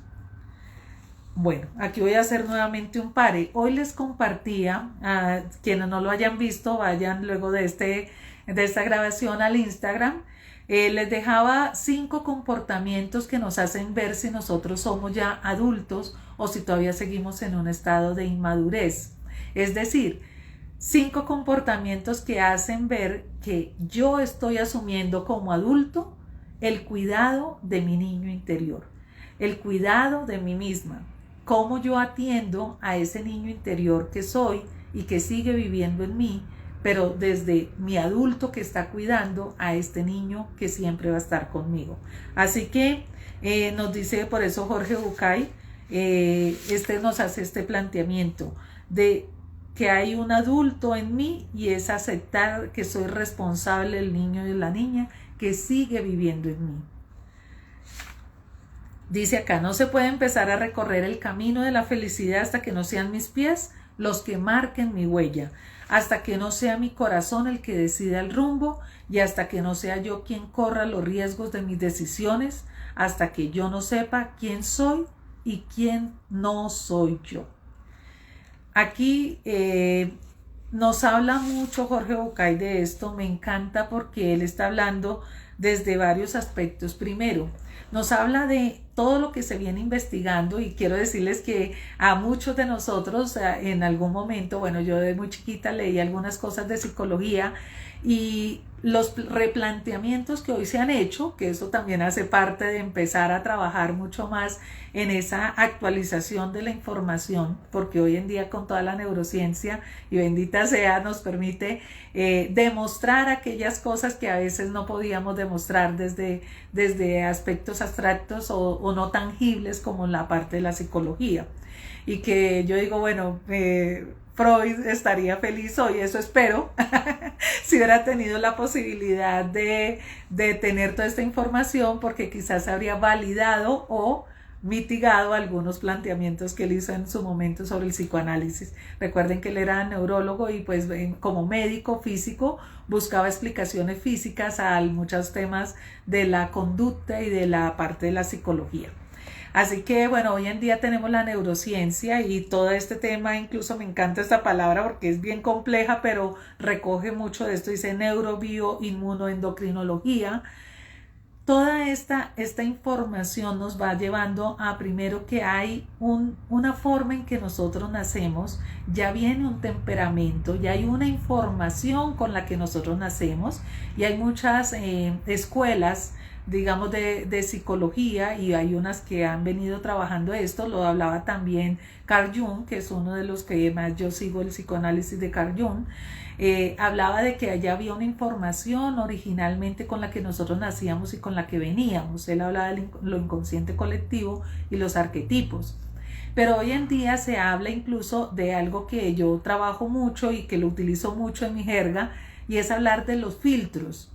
Bueno, aquí voy a hacer nuevamente un pare. Hoy les compartía, a quienes no lo hayan visto, vayan luego de esta grabación al Instagram. Les dejaba 5 comportamientos que nos hacen ver si nosotros somos ya adultos o si todavía seguimos en un estado de inmadurez. Es decir, 5 comportamientos que hacen ver que yo estoy asumiendo como adulto el cuidado de mi niño interior, el cuidado de mí misma, cómo yo atiendo a ese niño interior que soy y que sigue viviendo en mí, pero desde mi adulto que está cuidando a este niño que siempre va a estar conmigo. Así que nos dice por eso Jorge Bucay, nos hace este planteamiento de que hay un adulto en mí y es aceptar que soy responsable del niño y de la niña que sigue viviendo en mí. Dice acá, no se puede empezar a recorrer el camino de la felicidad hasta que no sean mis pies los que marquen mi huella, hasta que no sea mi corazón el que decida el rumbo y hasta que no sea yo quien corra los riesgos de mis decisiones, hasta que yo no sepa quién soy y quién no soy yo. Aquí nos habla mucho Jorge Bucay de esto, me encanta porque él está hablando desde varios aspectos. Primero, nos habla de todo lo que se viene investigando y quiero decirles que a muchos de nosotros en algún momento, bueno, yo de muy chiquita leí algunas cosas de psicología y los replanteamientos que hoy se han hecho, que eso también hace parte de empezar a trabajar mucho más en esa actualización de la información, porque hoy en día con toda la neurociencia, y bendita sea, nos permite demostrar aquellas cosas que a veces no podíamos demostrar desde aspectos abstractos o no tangibles como en la parte de la psicología. Y que yo digo, bueno, Freud estaría feliz hoy, eso espero, si hubiera tenido la posibilidad de tener toda esta información, porque quizás habría validado o mitigado algunos planteamientos que él hizo en su momento sobre el psicoanálisis. Recuerden que él era neurólogo y pues como médico físico buscaba explicaciones físicas a muchos temas de la conducta y de la parte de la psicología. Así que bueno, hoy en día tenemos la neurociencia y todo este tema, incluso me encanta esta palabra porque es bien compleja, pero recoge mucho de esto, dice neurobioinmunoendocrinología. Toda esta información nos va llevando a primero que hay una forma en que nosotros nacemos, ya viene un temperamento, ya hay una información con la que nosotros nacemos y hay muchas escuelas, digamos, de psicología y hay unas que han venido trabajando esto, lo hablaba también Carl Jung, que es uno de los que más yo sigo el psicoanálisis de Carl Jung. Hablaba de que allá había una información originalmente con la que nosotros nacíamos y con la que veníamos. Él hablaba de lo inconsciente colectivo y los arquetipos. Pero hoy en día se habla incluso de algo que yo trabajo mucho y que lo utilizo mucho en mi jerga, y es hablar de los filtros.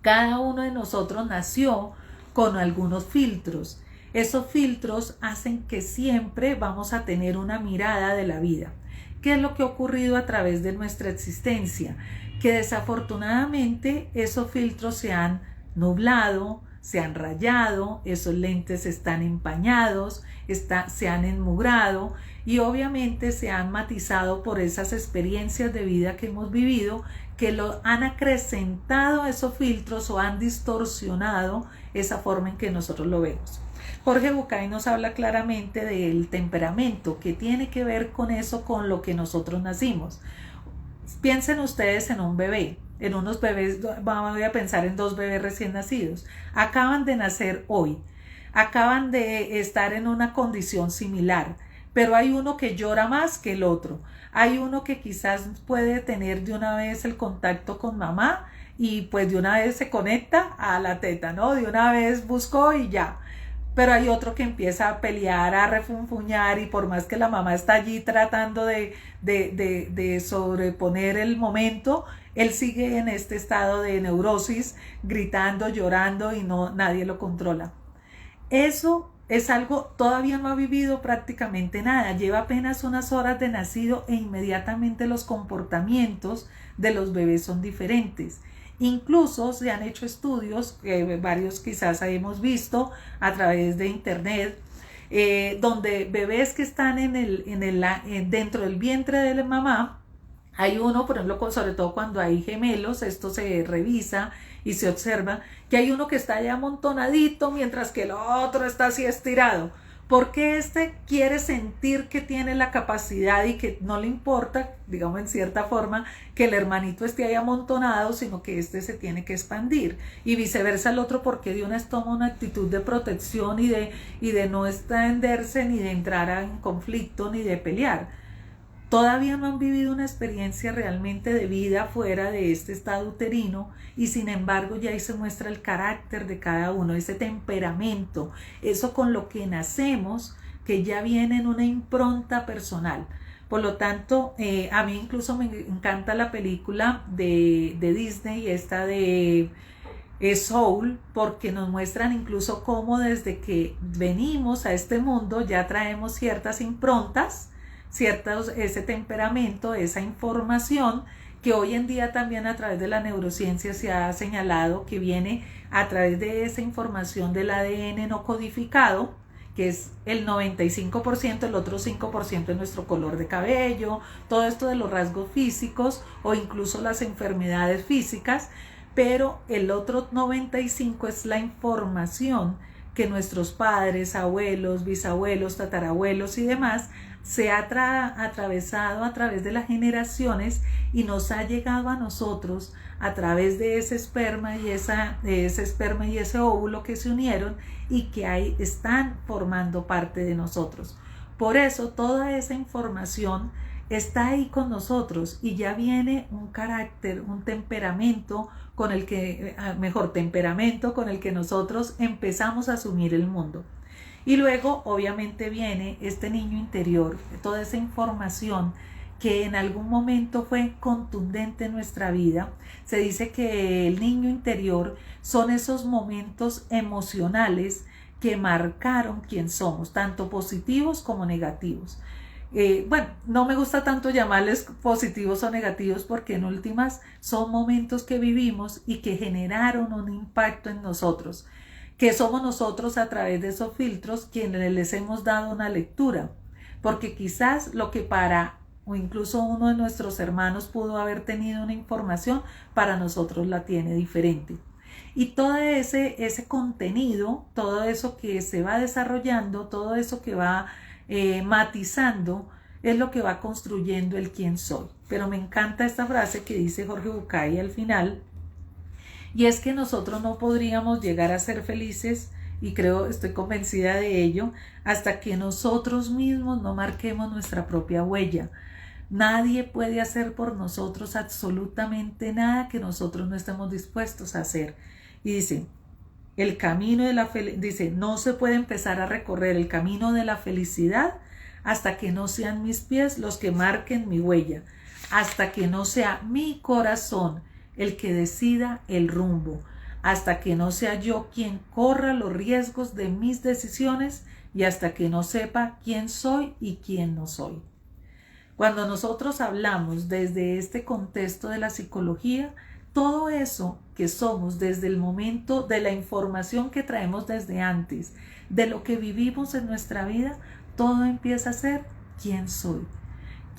Cada uno de nosotros nació con algunos filtros. Esos filtros hacen que siempre vamos a tener una mirada de la vida. ¿Qué es lo que ha ocurrido a través de nuestra existencia? Que desafortunadamente esos filtros se han nublado, se han rayado, esos lentes están empañados, se han enmugrado y obviamente se han matizado por esas experiencias de vida que hemos vivido, que lo han acrecentado esos filtros o han distorsionado esa forma en que nosotros lo vemos. Jorge Bucay nos habla claramente del temperamento, que tiene que ver con eso, con lo que nosotros nacimos. Piensen ustedes en un bebé, en unos bebés, voy a pensar en 2 bebés recién nacidos, acaban de nacer hoy, acaban de estar en una condición similar, pero hay uno que llora más que el otro, hay uno que quizás puede tener de una vez el contacto con mamá y pues de una vez se conecta a la teta, ¿no? De una vez buscó y ya. Pero hay otro que empieza a pelear, a refunfuñar y por más que la mamá está allí tratando de sobreponer el momento, él sigue en este estado de neurosis, gritando, llorando y nadie lo controla. Eso es algo, todavía no ha vivido prácticamente nada, lleva apenas unas horas de nacido e inmediatamente los comportamientos de los bebés son diferentes. Incluso se han hecho estudios, varios quizás hemos visto a través de internet, donde bebés que están dentro del vientre de la mamá, hay uno, por ejemplo, sobre todo cuando hay gemelos, esto se revisa y se observa que hay uno que está ya amontonadito mientras que el otro está así estirado. Porque este quiere sentir que tiene la capacidad y que no le importa, digamos en cierta forma, que el hermanito esté ahí amontonado, sino que este se tiene que expandir. Y viceversa el otro porque de una vez toma una actitud de protección y de no extenderse, ni de entrar en conflicto, ni de pelear. Todavía no han vivido una experiencia realmente de vida fuera de este estado uterino y sin embargo ya ahí se muestra el carácter de cada uno, ese temperamento, eso con lo que nacemos, que ya viene en una impronta personal. Por lo tanto, a mí incluso me encanta la película de Disney, esta de Soul, porque nos muestran incluso cómo desde que venimos a este mundo ya traemos ciertas improntas, ese temperamento, esa información que hoy en día también a través de la neurociencia se ha señalado que viene a través de esa información del ADN no codificado, que es el 95%, el otro 5% es nuestro color de cabello, todo esto de los rasgos físicos o incluso las enfermedades físicas, pero el otro 95% es la información que nuestros padres, abuelos, bisabuelos, tatarabuelos y demás se ha atravesado a través de las generaciones y nos ha llegado a nosotros a través de ese esperma y ese óvulo que se unieron y que ahí están formando parte de nosotros. Por eso toda esa información está ahí con nosotros y ya viene un carácter, un temperamento con el que, temperamento con el que nosotros empezamos a asumir el mundo. Y luego obviamente viene este niño interior, toda esa información que en algún momento fue contundente en nuestra vida. Se dice que el niño interior son esos momentos emocionales que marcaron quién somos, tanto positivos como negativos. No me gusta tanto llamarles positivos o negativos porque en últimas son momentos que vivimos y que generaron un impacto en nosotros, que somos nosotros a través de esos filtros quienes les hemos dado una lectura, porque quizás lo que para o incluso uno de nuestros hermanos pudo haber tenido una información, para nosotros la tiene diferente. Y todo ese contenido, todo eso que se va desarrollando, todo eso que va matizando, es lo que va construyendo el quién soy. Pero me encanta esta frase que dice Jorge Bucay al final, y es que nosotros no podríamos llegar a ser felices, y estoy convencida de ello, hasta que nosotros mismos no marquemos nuestra propia huella. Nadie puede hacer por nosotros absolutamente nada que nosotros no estemos dispuestos a hacer. Y dice, el camino de la dice, no se puede empezar a recorrer el camino de la felicidad hasta que no sean mis pies los que marquen mi huella, hasta que no sea mi corazón el que decida el rumbo, hasta que no sea yo quien corra los riesgos de mis decisiones y hasta que no sepa quién soy y quién no soy. Cuando nosotros hablamos desde este contexto de la psicología, todo eso que somos desde el momento de la información que traemos desde antes, de lo que vivimos en nuestra vida, todo empieza a ser quién soy,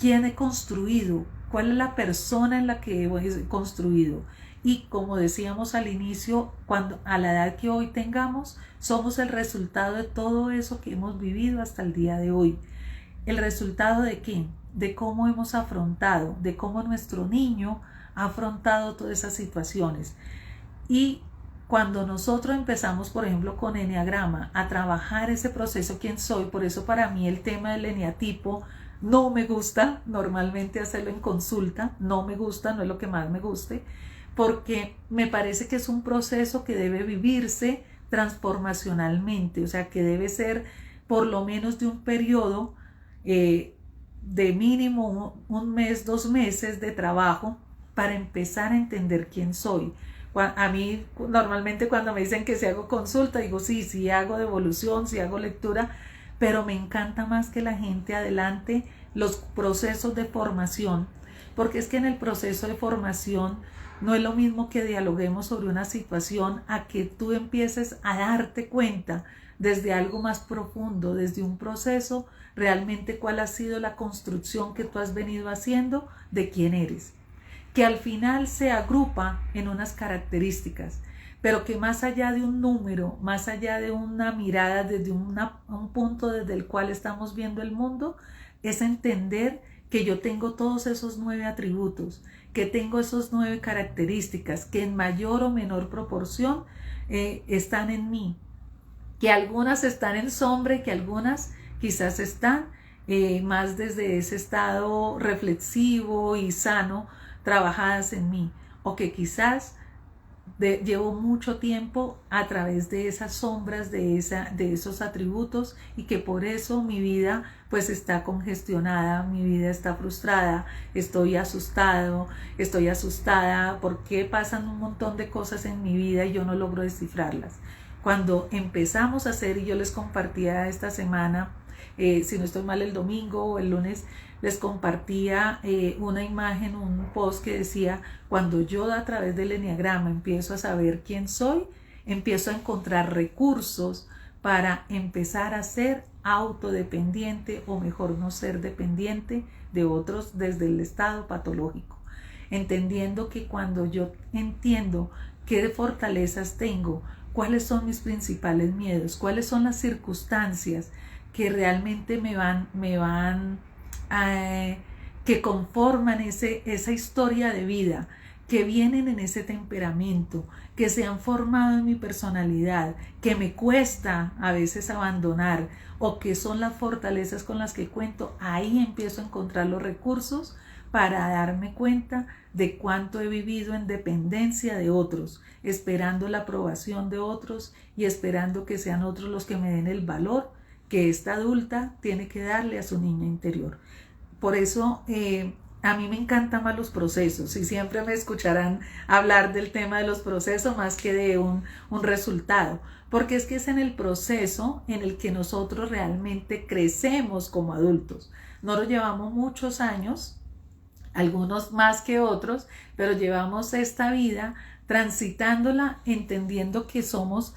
quién he construido, cuál es la persona en la que he construido. Y como decíamos al inicio, a la edad que hoy tengamos, somos el resultado de todo eso que hemos vivido hasta el día de hoy. ¿El resultado de qué? De cómo hemos afrontado, de cómo nuestro niño ha afrontado todas esas situaciones. Y cuando nosotros empezamos, por ejemplo, con Eneagrama, a trabajar ese proceso quién soy, por eso para mí el tema del eneatipo no me gusta normalmente hacerlo en consulta, no me gusta, no es lo que más me guste, porque me parece que es un proceso que debe vivirse transformacionalmente, o sea, que debe ser por lo menos de un periodo de mínimo un mes, 2 meses de trabajo para empezar a entender quién soy. A mí normalmente cuando me dicen que si hago consulta, digo sí hago devolución, sí hago lectura, pero me encanta más que la gente adelante los procesos de formación, porque es que en el proceso de formación no es lo mismo que dialoguemos sobre una situación a que tú empieces a darte cuenta desde algo más profundo, desde un proceso, realmente cuál ha sido la construcción que tú has venido haciendo de quién eres, que al final se agrupa en unas características, pero que más allá de un número, más allá de una mirada desde un punto desde el cual estamos viendo el mundo, es entender que yo tengo todos esos 9 atributos, que tengo esas 9 características, que en mayor o menor proporción están en mí, que algunas están en sombra y que algunas quizás están más desde ese estado reflexivo y sano, trabajadas en mí, o que quizás llevo mucho tiempo a través de esas sombras, de esos atributos, y que por eso mi vida pues está congestionada, mi vida está frustrada, estoy asustada, porque pasan un montón de cosas en mi vida y yo no logro descifrarlas. Cuando empezamos a hacer, y yo les compartía esta semana, si no estoy mal el domingo o el lunes, les compartía una imagen, un post que decía, cuando yo a través del eneagrama empiezo a saber quién soy, empiezo a encontrar recursos para empezar a ser autodependiente, o mejor, no ser dependiente de otros desde el estado patológico. entendiendo que cuando yo entiendo qué fortalezas tengo, cuáles son mis principales miedos, cuáles son las circunstancias que realmente que conforman esa historia de vida, que vienen en ese temperamento, que se han formado en mi personalidad, que me cuesta a veces abandonar, o que son las fortalezas con las que cuento, ahí empiezo a encontrar los recursos para darme cuenta de cuánto he vivido en dependencia de otros, esperando la aprobación de otros y esperando que sean otros los que me den el valor que esta adulta tiene que darle a su niña interior. Por eso a mí me encantan más los procesos y siempre me escucharán hablar del tema de los procesos más que de un resultado, porque es que es en el proceso en el que nosotros realmente crecemos como adultos. Nosotros llevamos muchos años, algunos más que otros, pero llevamos esta vida transitándola entendiendo que somos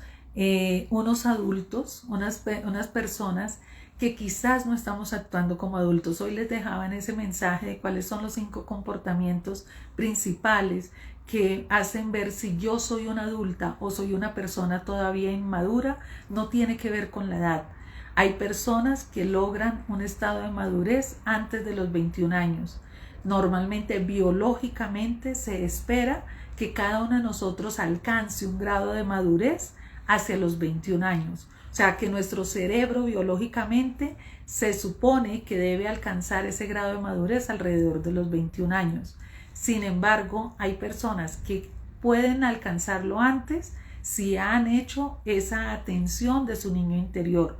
unos adultos, unas personas que quizás no estamos actuando como adultos. Hoy les dejaba en ese mensaje de cuáles son los 5 comportamientos principales que hacen ver si yo soy una adulta o soy una persona todavía inmadura. No tiene que ver con la edad. Hay personas que logran un estado de madurez antes de los 21 años. Normalmente, biológicamente, se espera que cada uno de nosotros alcance un grado de madurez hacia los 21 años. O sea, que nuestro cerebro biológicamente se supone que debe alcanzar ese grado de madurez alrededor de los 21 años. Sin embargo, hay personas que pueden alcanzarlo antes si han hecho esa atención de su niño interior.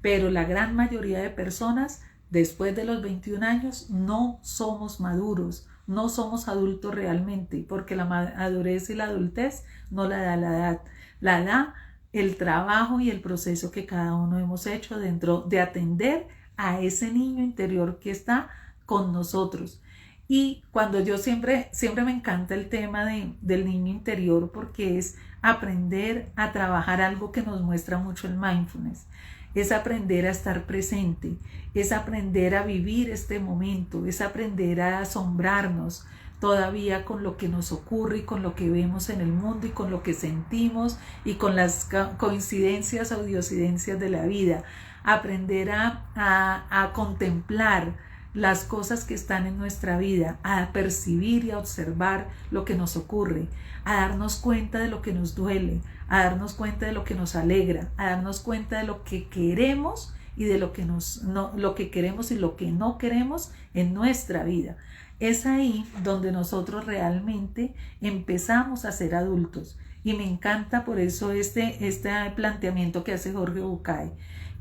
Pero la gran mayoría de personas, después de los 21 años, no somos maduros, no somos adultos realmente, porque la madurez y la adultez no la da la edad. La da el trabajo y el proceso que cada uno hemos hecho dentro de atender a ese niño interior que está con nosotros. Y cuando yo siempre me encanta el tema del niño interior, porque es aprender a trabajar algo que nos muestra mucho el mindfulness. Es aprender a estar presente, es aprender a vivir este momento, es aprender a asombrarnos todavía con lo que nos ocurre y con lo que vemos en el mundo y con lo que sentimos y con las coincidencias o diosidencias de la vida. Aprender a contemplar las cosas que están en nuestra vida, a percibir y a observar lo que nos ocurre, a darnos cuenta de lo que nos duele, a darnos cuenta de lo que nos alegra, a darnos cuenta de lo que queremos y de lo que queremos y lo que no queremos en nuestra vida. Es ahí donde nosotros realmente empezamos a ser adultos. Y me encanta por eso este planteamiento que hace Jorge Bucay.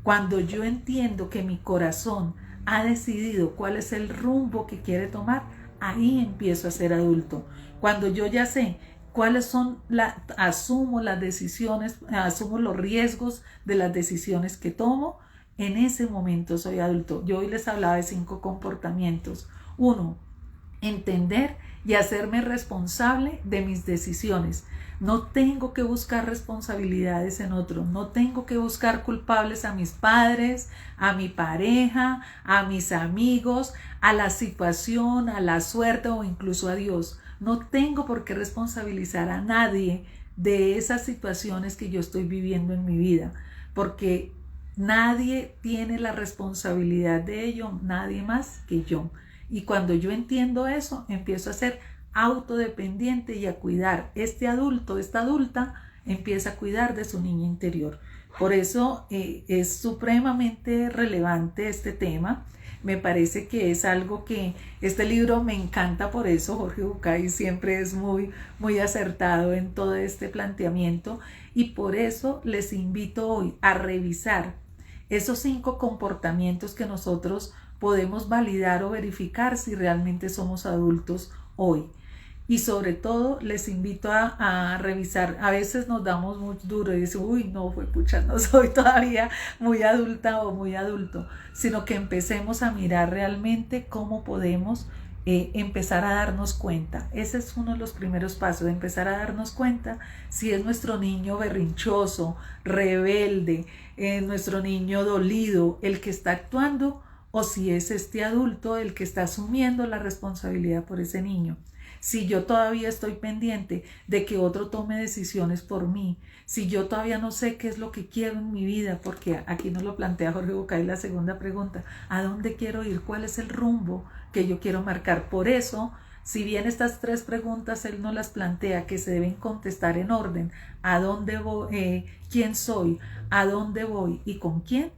Cuando yo entiendo que mi corazón ha decidido cuál es el rumbo que quiere tomar, ahí empiezo a ser adulto. Cuando yo ya sé cuáles son, asumo las decisiones, asumo los riesgos de las decisiones que tomo, en ese momento soy adulto. Yo hoy les hablaba de 5 comportamientos. 1, entender y hacerme responsable de mis decisiones. No tengo que buscar responsabilidades en otros, no tengo que buscar culpables a mis padres, a mi pareja, a mis amigos, a la situación, a la suerte o incluso a Dios. No tengo por qué responsabilizar a nadie de esas situaciones que yo estoy viviendo en mi vida, porque nadie tiene la responsabilidad de ello, nadie más que yo. Y cuando yo entiendo eso, empiezo a ser autodependiente y a cuidar. Este adulto, esta adulta, empieza a cuidar de su niña interior. Por eso es supremamente relevante este tema. Me parece que es algo que este libro me encanta, por eso Jorge Bucay siempre es muy acertado en todo este planteamiento, y por eso les invito hoy a revisar esos 5 comportamientos que nosotros podemos validar o verificar si realmente somos adultos hoy. Y sobre todo les invito a revisar. A veces nos damos muy duro y decimos, uy, no, no soy todavía muy adulta o muy adulto, sino que empecemos a mirar realmente cómo podemos empezar a darnos cuenta. Ese es uno de los primeros pasos, de empezar a darnos cuenta si es nuestro niño berrinchoso, rebelde, nuestro niño dolido el que está actuando, o si es este adulto el que está asumiendo la responsabilidad por ese niño. si yo todavía estoy pendiente de que otro tome decisiones por mí, si yo todavía no sé qué es lo que quiero en mi vida, porque aquí nos lo plantea Jorge Bucay la segunda pregunta, ¿a dónde quiero ir? ¿Cuál es el rumbo que yo quiero marcar? Por eso, si bien estas tres preguntas él nos las plantea que se deben contestar en orden, ¿a dónde voy? ¿Quién soy? ¿A dónde voy? ¿Y con quién?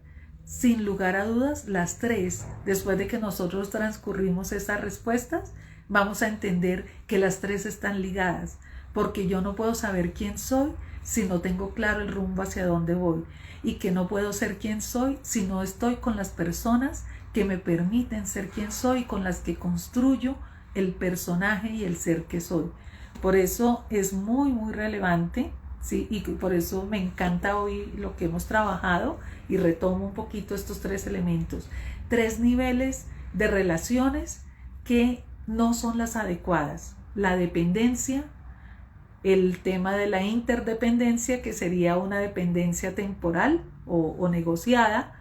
Sin lugar a dudas, las tres, después de que nosotros transcurrimos esas respuestas, vamos a entender que las tres están ligadas, porque yo no puedo saber quién soy si no tengo claro el rumbo hacia dónde voy, y que no puedo ser quien soy si no estoy con las personas que me permiten ser quien soy, con las que construyo el personaje y el ser que soy. Por eso es muy, muy relevante, ¿sí? Y por eso me encanta hoy lo que hemos trabajado y retomo un poquito estos tres elementos. Tres niveles de relaciones que no son las adecuadas. La dependencia, el tema de la interdependencia, que sería una dependencia temporal o negociada,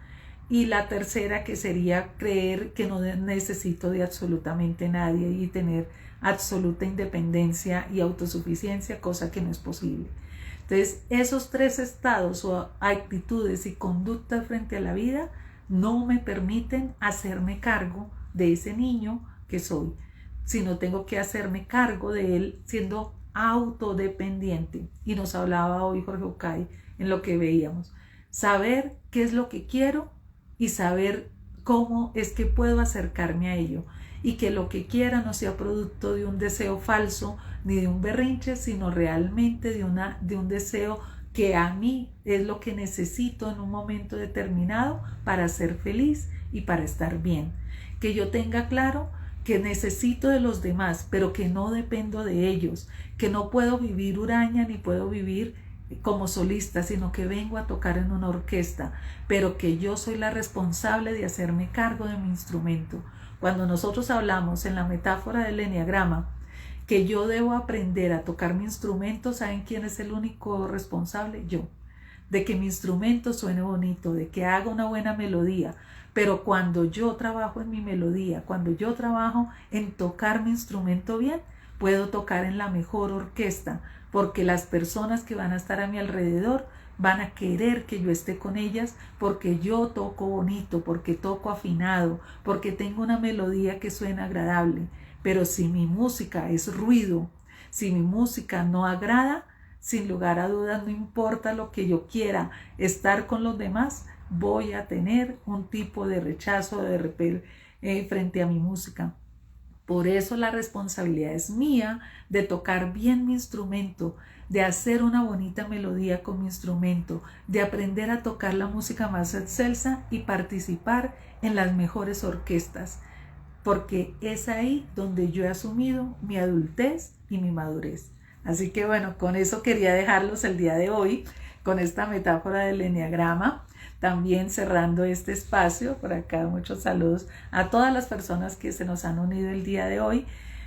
y la tercera, que sería creer que no necesito de absolutamente nadie y tener absoluta independencia y autosuficiencia, cosa que no es posible. Entonces, esos tres estados o actitudes y conductas frente a la vida no me permiten hacerme cargo de ese niño que soy, sino tengo que hacerme cargo de él siendo autodependiente. Y nos hablaba hoy Jorge Bucay en lo que veíamos. Saber qué es lo que quiero y saber cómo es que puedo acercarme a ello, y que lo que quiera no sea producto de un deseo falso ni de un berrinche, sino realmente de un deseo que a mí es lo que necesito en un momento determinado para ser feliz y para estar bien. Que yo tenga claro que necesito de los demás, pero que no dependo de ellos, que no puedo vivir huraña ni puedo vivir como solista, sino que vengo a tocar en una orquesta, pero que yo soy la responsable de hacerme cargo de mi instrumento. Cuando nosotros hablamos en la metáfora del eneagrama que yo debo aprender a tocar mi instrumento, ¿saben quién es el único responsable? Yo. De que mi instrumento suene bonito, de que haga una buena melodía. Pero cuando yo trabajo en mi melodía, cuando yo trabajo en tocar mi instrumento bien, puedo tocar en la mejor orquesta, porque las personas que van a estar a mi alrededor van a querer que yo esté con ellas, porque yo toco bonito, porque toco afinado, porque tengo una melodía que suena agradable. Pero si mi música es ruido, si mi música no agrada, sin lugar a dudas, no importa lo que yo quiera estar con los demás, voy a tener un tipo de rechazo, de repel frente a mi música. Por eso la responsabilidad es mía de tocar bien mi instrumento, de hacer una bonita melodía con mi instrumento, de aprender a tocar la música más excelsa y participar en las mejores orquestas, porque es ahí donde yo he asumido mi adultez y mi madurez. Así que bueno, con eso quería dejarlos el día de hoy, con esta metáfora del eneagrama. También cerrando este espacio, por acá muchos saludos a todas las personas que se nos han unido el día de hoy,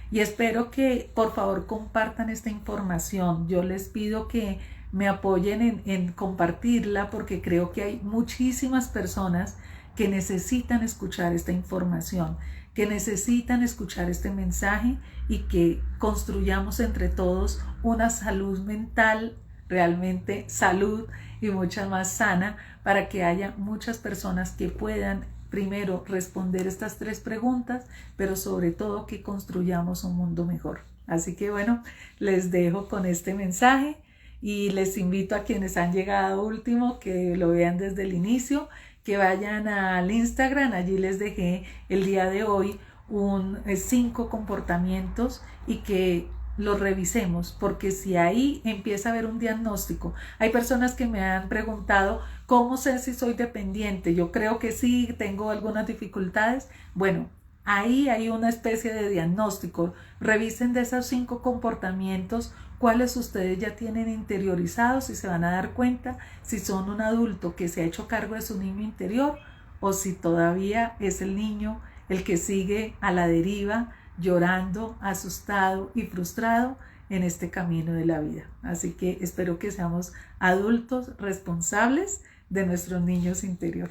y espero que por favor compartan esta información. Yo les pido que me apoyen en compartirla, porque creo que hay muchísimas personas que necesitan escuchar esta información, que necesitan escuchar este mensaje, y que construyamos entre todos una salud mental, realmente salud y mucha más sana, para que haya muchas personas que puedan primero responder estas tres preguntas, pero sobre todo que construyamos un mundo mejor. Así que bueno, les dejo con este mensaje y les invito a quienes han llegado último que lo vean desde el inicio, que vayan al Instagram. Allí les dejé el día de hoy 5 comportamientos, y que los revisemos, porque si ahí empieza a haber un diagnóstico. Hay personas que me han preguntado, ¿cómo sé si soy dependiente? Yo creo que sí, tengo algunas dificultades. Bueno, ahí hay una especie de diagnóstico. Revisen de esos 5 comportamientos cuáles ustedes ya tienen interiorizados, y se van a dar cuenta si son un adulto que se ha hecho cargo de su niño interior, o si todavía es el niño el que sigue a la deriva, llorando, asustado y frustrado en este camino de la vida. Así que espero que seamos adultos responsables de nuestros niños interior.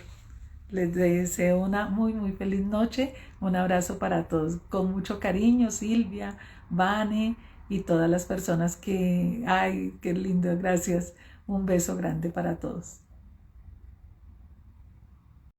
Les deseo una muy, muy feliz noche. Un abrazo para todos. Con mucho cariño, Silvia, Vane y todas las personas que... Ay, qué lindo, gracias. Un beso grande para todos.